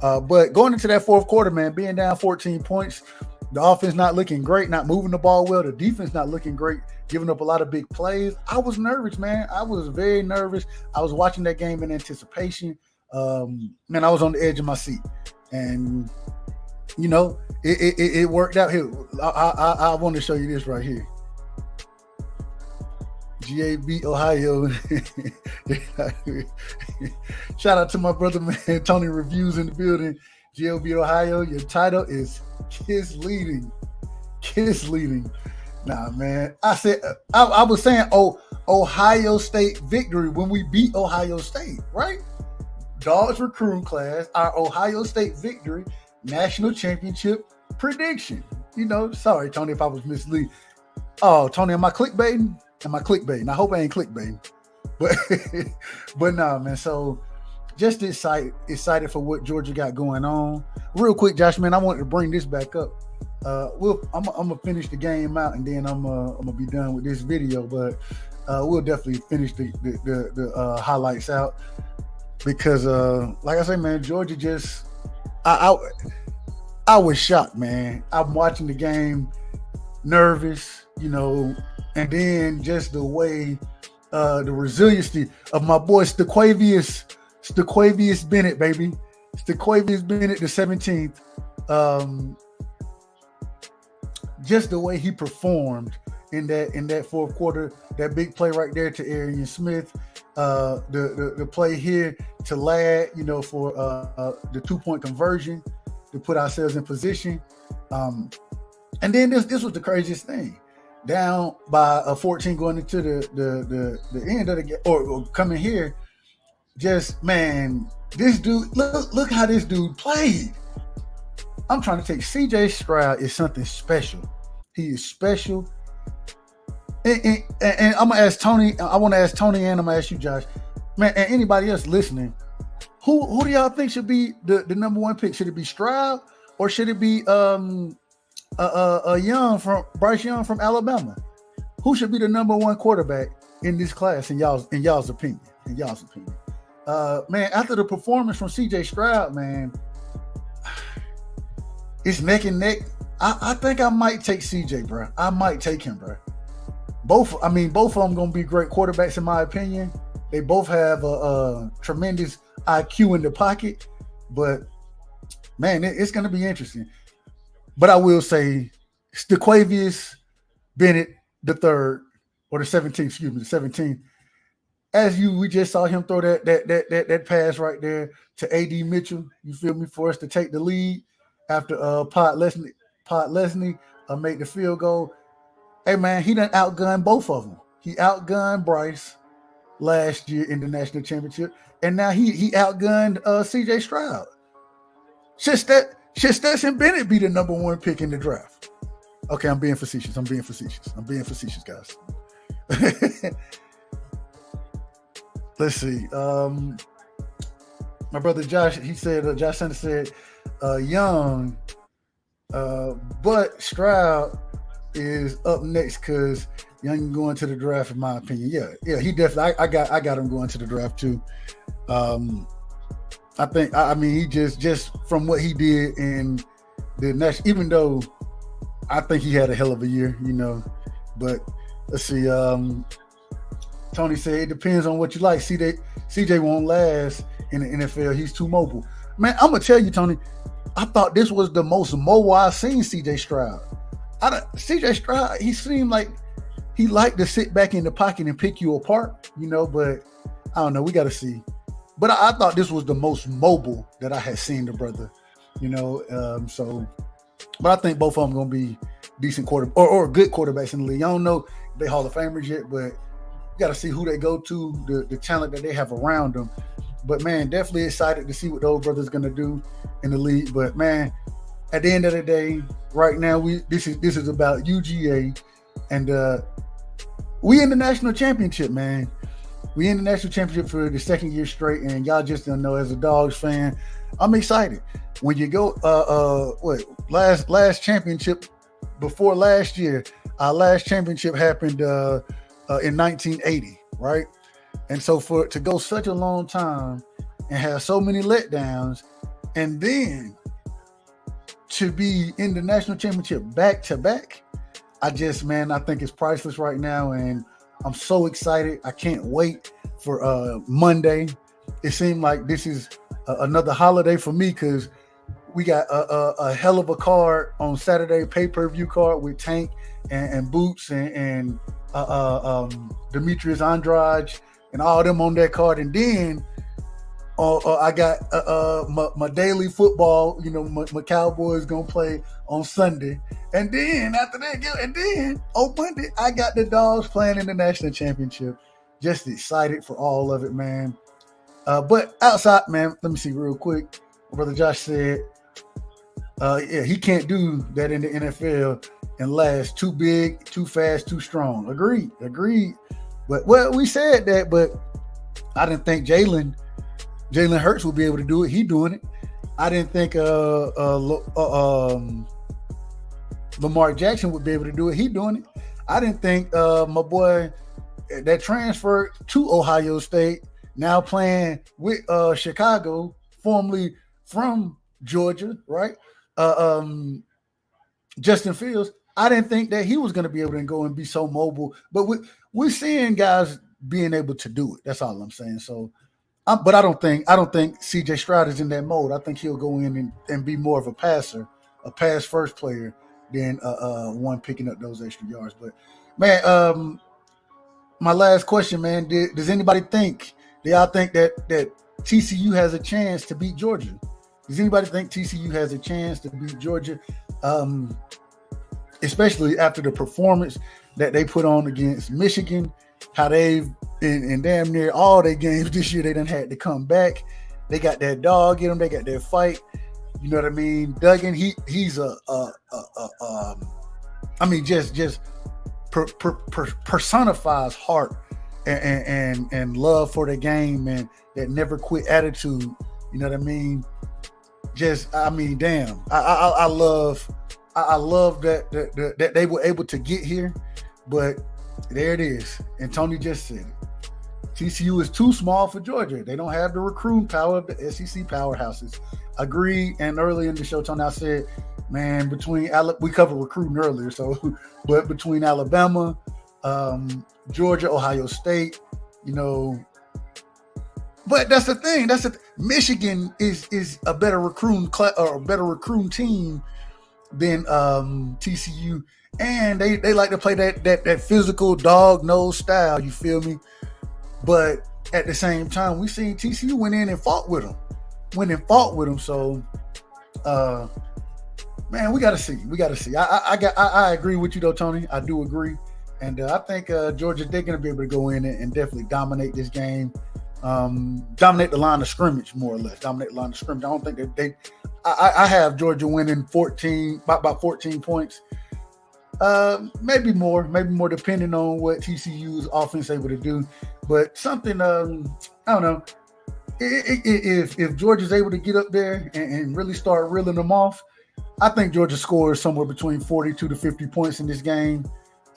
But going into that fourth quarter, man, being down 14 points, the offense not looking great, not moving the ball well, the defense not looking great, giving up a lot of big plays. I was nervous, man. I was very nervous. I was watching that game in anticipation. Man, I was on the edge of my seat. And, it worked out here. I want to show you this right here. GA beat Ohio. Shout out to my brother, man, Tony Reviews in the building. GA beat Ohio. Your title is Kiss Leading. Kiss Leading. Nah, man. I said I was saying Ohio State victory when we beat Ohio State, right? Dawgs recruiting class, our Ohio State victory, national championship prediction. Sorry, Tony, if I was misleading. Oh, Tony, am I clickbaiting? I hope I ain't clickbaiting. But nah, man. So just excited for what Georgia got going on. Real quick, Josh, man, I wanted to bring this back up. I'm gonna finish the game out, and then I'm gonna be done with this video. But we'll definitely finish the highlights out, because like I say, man, Georgia just I was shocked, man. I'm watching the game, nervous, and then just the way the resiliency of my boy Staquavius Bennett, baby. Staquavius Bennett, the 17th. Just the way he performed in that fourth quarter, that big play right there to Arian Smith, the play here to Ladd, for the 2-point conversion to put ourselves in position. And then this was the craziest thing. Down by 14 going into the end of the game, or coming here, just, man, this dude, look how this dude played. I'm trying to take CJ Stroud is something special. He is special. And I'm gonna ask Tony. I want to ask Tony, and I'm gonna ask you, Josh, man, and anybody else listening. Who do y'all think should be the number one pick? Should it be Stroud, or should it be Bryce Young from Alabama? Who should be the number one quarterback in this class in y'all's opinion? Man, after the performance from CJ Stroud, man, it's neck and neck. I think I might take CJ, bro. I might take him, bro. Both of them gonna be great quarterbacks in my opinion. They both have a tremendous IQ in the pocket, but man, it's gonna be interesting. But I will say, Staquavius Bennett the third, or the 17th, the 17th. We just saw him throw that pass right there to AD Mitchell. You feel me? For us to take the lead after Pod Lesney made the field goal. Hey man, he done outgunned both of them. He outgunned Bryce last year in the national championship, and now he outgunned CJ Stroud. Should Stetson Bennett be the number one pick in the draft? Okay, I'm being facetious, guys. Let's see. My brother Josh, he said, Josh Sanders said, Young, but Stroud is up next because Young going to the draft, in my opinion. Yeah, he definitely. I got him going to the draft too. I think. He just from what he did in the next, even though I think he had a hell of a year, But let's see. Tony said it depends on what you like. CJ won't last in the NFL. He's too mobile. Man, I'm gonna tell you, Tony. I thought this was the most mobile I've seen CJ Stroud. CJ Stroud, he seemed like he liked to sit back in the pocket and pick you apart, but I don't know. We got to see. But I thought this was the most mobile that I had seen the brother, but I think both of them going to be decent or good quarterbacks in the league. I don't know if they Hall of Famers yet, but you got to see who they go to, the talent that they have around them. But, man, definitely excited to see what those brothers going to do in the league. But, man, at the end of the day, right now, this is about UGA, and We in the national championship, man. We in the national championship for the second year straight, and y'all just don't know. As a Dogs fan, I'm excited. When you go, last championship before last year, our last championship happened in 1980, right? And so for to go such a long time and have so many letdowns, and then to be in the national championship back to back, I think it's priceless right now, and I'm so excited. I can't wait for Monday. It seemed like this is another holiday for me because we got a hell of a card on Saturday, pay-per-view card with Tank and Boots and Demetrius Andrade and all them on that card. And then I got my daily football, my Cowboys going to play on Sunday. And then after that, and then on Monday, I got the Dogs playing in the national championship. Just excited for all of it, man. But outside, man, let me see real quick. My brother Josh said, he can't do that in the NFL and last. Too big, too fast, too strong. Agreed. But, we said that, but I didn't think Jalen Hurts would be able to do it. He doing it. I didn't think Lamar Jackson would be able to do it. He doing it. I didn't think my boy that transferred to Ohio State, now playing with Chicago, formerly from Georgia, right? Justin Fields. I didn't think that he was going to be able to go and be so mobile. But we're seeing guys being able to do it. That's all I'm saying. So, but I don't think CJ Stroud is in that mode. I think he'll go in and be more of a passer, a pass first player than one picking up those extra yards. But man, my last question, man, does anybody think? Do y'all think that TCU has a chance to beat Georgia? Does anybody think TCU has a chance to beat Georgia? Especially after the performance that they put on against Michigan, how they've in damn near all their games this year, they done had to come back. They got that dog in them. They got that fight. You know what I mean? Duggan, he's just personifies heart and love for the game and that never quit attitude. You know what I mean? Damn. I love that they were able to get here, but there it is. And Tony just said it. TCU is too small for Georgia. They don't have the recruiting power of the SEC powerhouses. Agreed. And earlier in the show, Tony, I said, man, we covered recruiting earlier, but between Alabama, Georgia, Ohio State, but that's the thing. Michigan is a better recruiting or a better recruiting team than TCU, and they like to play that physical dog nose style. You feel me? But at the same time, we seen TCU went in and fought with them. So, man, we gotta see. I agree with you though, Tony. I do agree, and I think Georgia, they're gonna be able to go in and definitely dominate this game. Dominate the line of scrimmage, more or less. Dominate the line of scrimmage. I don't think that I have Georgia winning 14, about 14 points. Maybe more depending on what TCU's offense able to do. But something, I don't know. If Georgia's able to get up there and really start reeling them off, I think Georgia scores somewhere between 42 to 50 points in this game.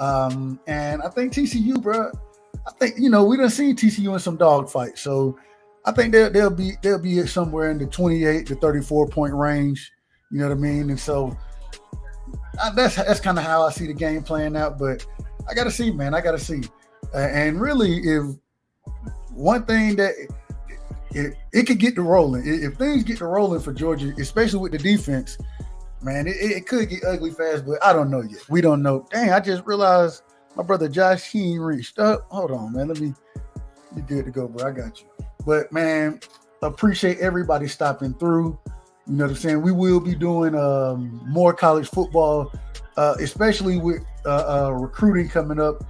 And I think TCU, bro, we done seen TCU in some dog fights. So I think they'll be somewhere in the 28 to 34 point range. You know what I mean? And so that's kind of how I see the game playing out. But I got to see, man. And really, if one thing that it could get to rolling, if things get to rolling for Georgia, especially with the defense, man, it could get ugly fast. But I don't know yet. We don't know. Dang, I just realized my brother Josh, he ain't reached up. Hold on, man. You good to go, bro. I got you. But, man, appreciate everybody stopping through. You know what I'm saying? We will be doing more college football, especially with recruiting coming up.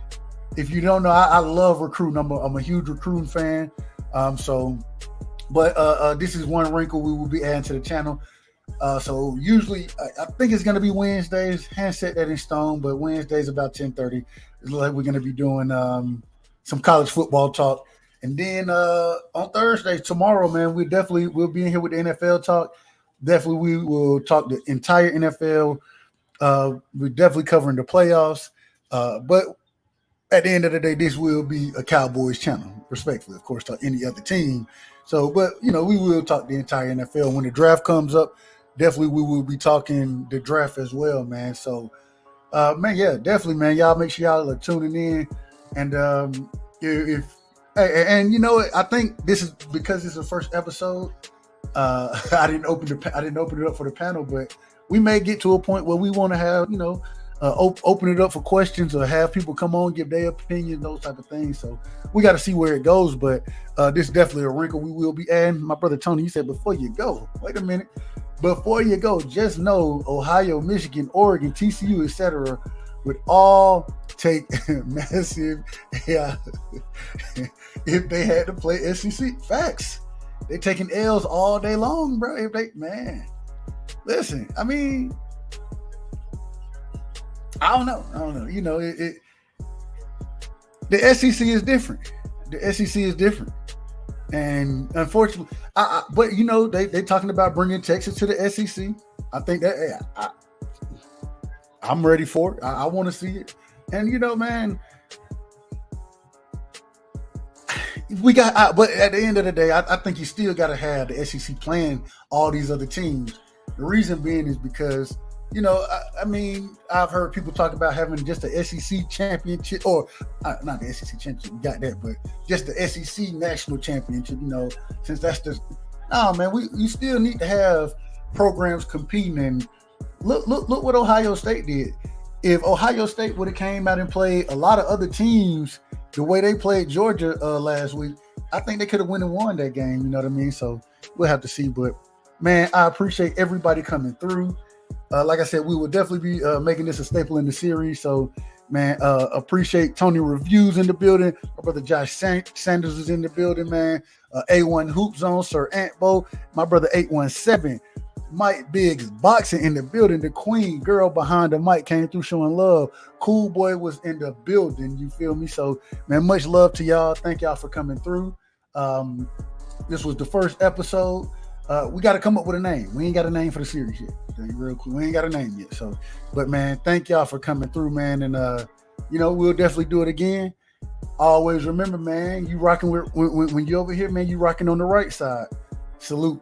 If you don't know, I love recruiting. I'm a huge recruiting fan. But this is one wrinkle we will be adding to the channel. So usually, I think it's going to be Wednesdays. Hand set that in stone, but Wednesdays about 10:30. It looks like we're gonna be doing some college football talk. And then on Thursday, tomorrow, man, we'll be in here with the NFL talk. Definitely, we will talk the entire NFL. We're definitely covering the playoffs. But at the end of the day, this will be a Cowboys channel, respectfully, of course, to any other team. So, but we will talk the entire NFL when the draft comes up. Definitely, we will be talking the draft as well, man. So, man, yeah, definitely, man. Y'all make sure y'all are tuning in, and if and I think this is because this is the first episode. I didn't open it up for the panel, but we may get to a point where we want to have open it up for questions or have people come on, give their opinion, those type of things. So we got to see where it goes. But this is definitely a wrinkle we will be adding. My brother Tony, you said before you go, wait a minute. Before you go, just know Ohio, Michigan, Oregon, TCU, etc. would all take massive if they had to play SEC. Facts. They taking L's all day long, bro. If they, man, listen, I mean, I don't know. The SEC is different. The SEC is different. And unfortunately, but they talking about bringing Texas to the SEC. I think that I'm ready for it. I want to see it. And man, we got. But at the end of the day, I think you still got to have the SEC playing all these other teams. The reason being is because I mean, I've heard people talk about having just the SEC championship, or not the SEC championship, we got that, but just the SEC national championship, since that's man, you still need to have programs competing. And look what Ohio State did. If Ohio State would have came out and played a lot of other teams the way they played Georgia last week, I think they could have won and won that game, you know what I mean? So we'll have to see. But man, I appreciate everybody coming through. Like I said, we will definitely be making this a staple in the series. So, man, appreciate Tony Reviews in the building. My brother Josh Sanders is in the building, man. A1 Hoop Zone, Sir Antbo. My brother 817. Mike Biggs Boxing in the building. The queen girl behind the mic came through showing love. Cool Boy was in the building. You feel me? So, man, much love to y'all. Thank y'all for coming through. This was the first episode. We got to come up with a name. We ain't got a name for the series yet. Real quick, we ain't got a name yet. So, but man, thank y'all for coming through, man. And we'll definitely do it again. Always remember, man, you rocking with when you over here, man. You rocking on the right side. Salute.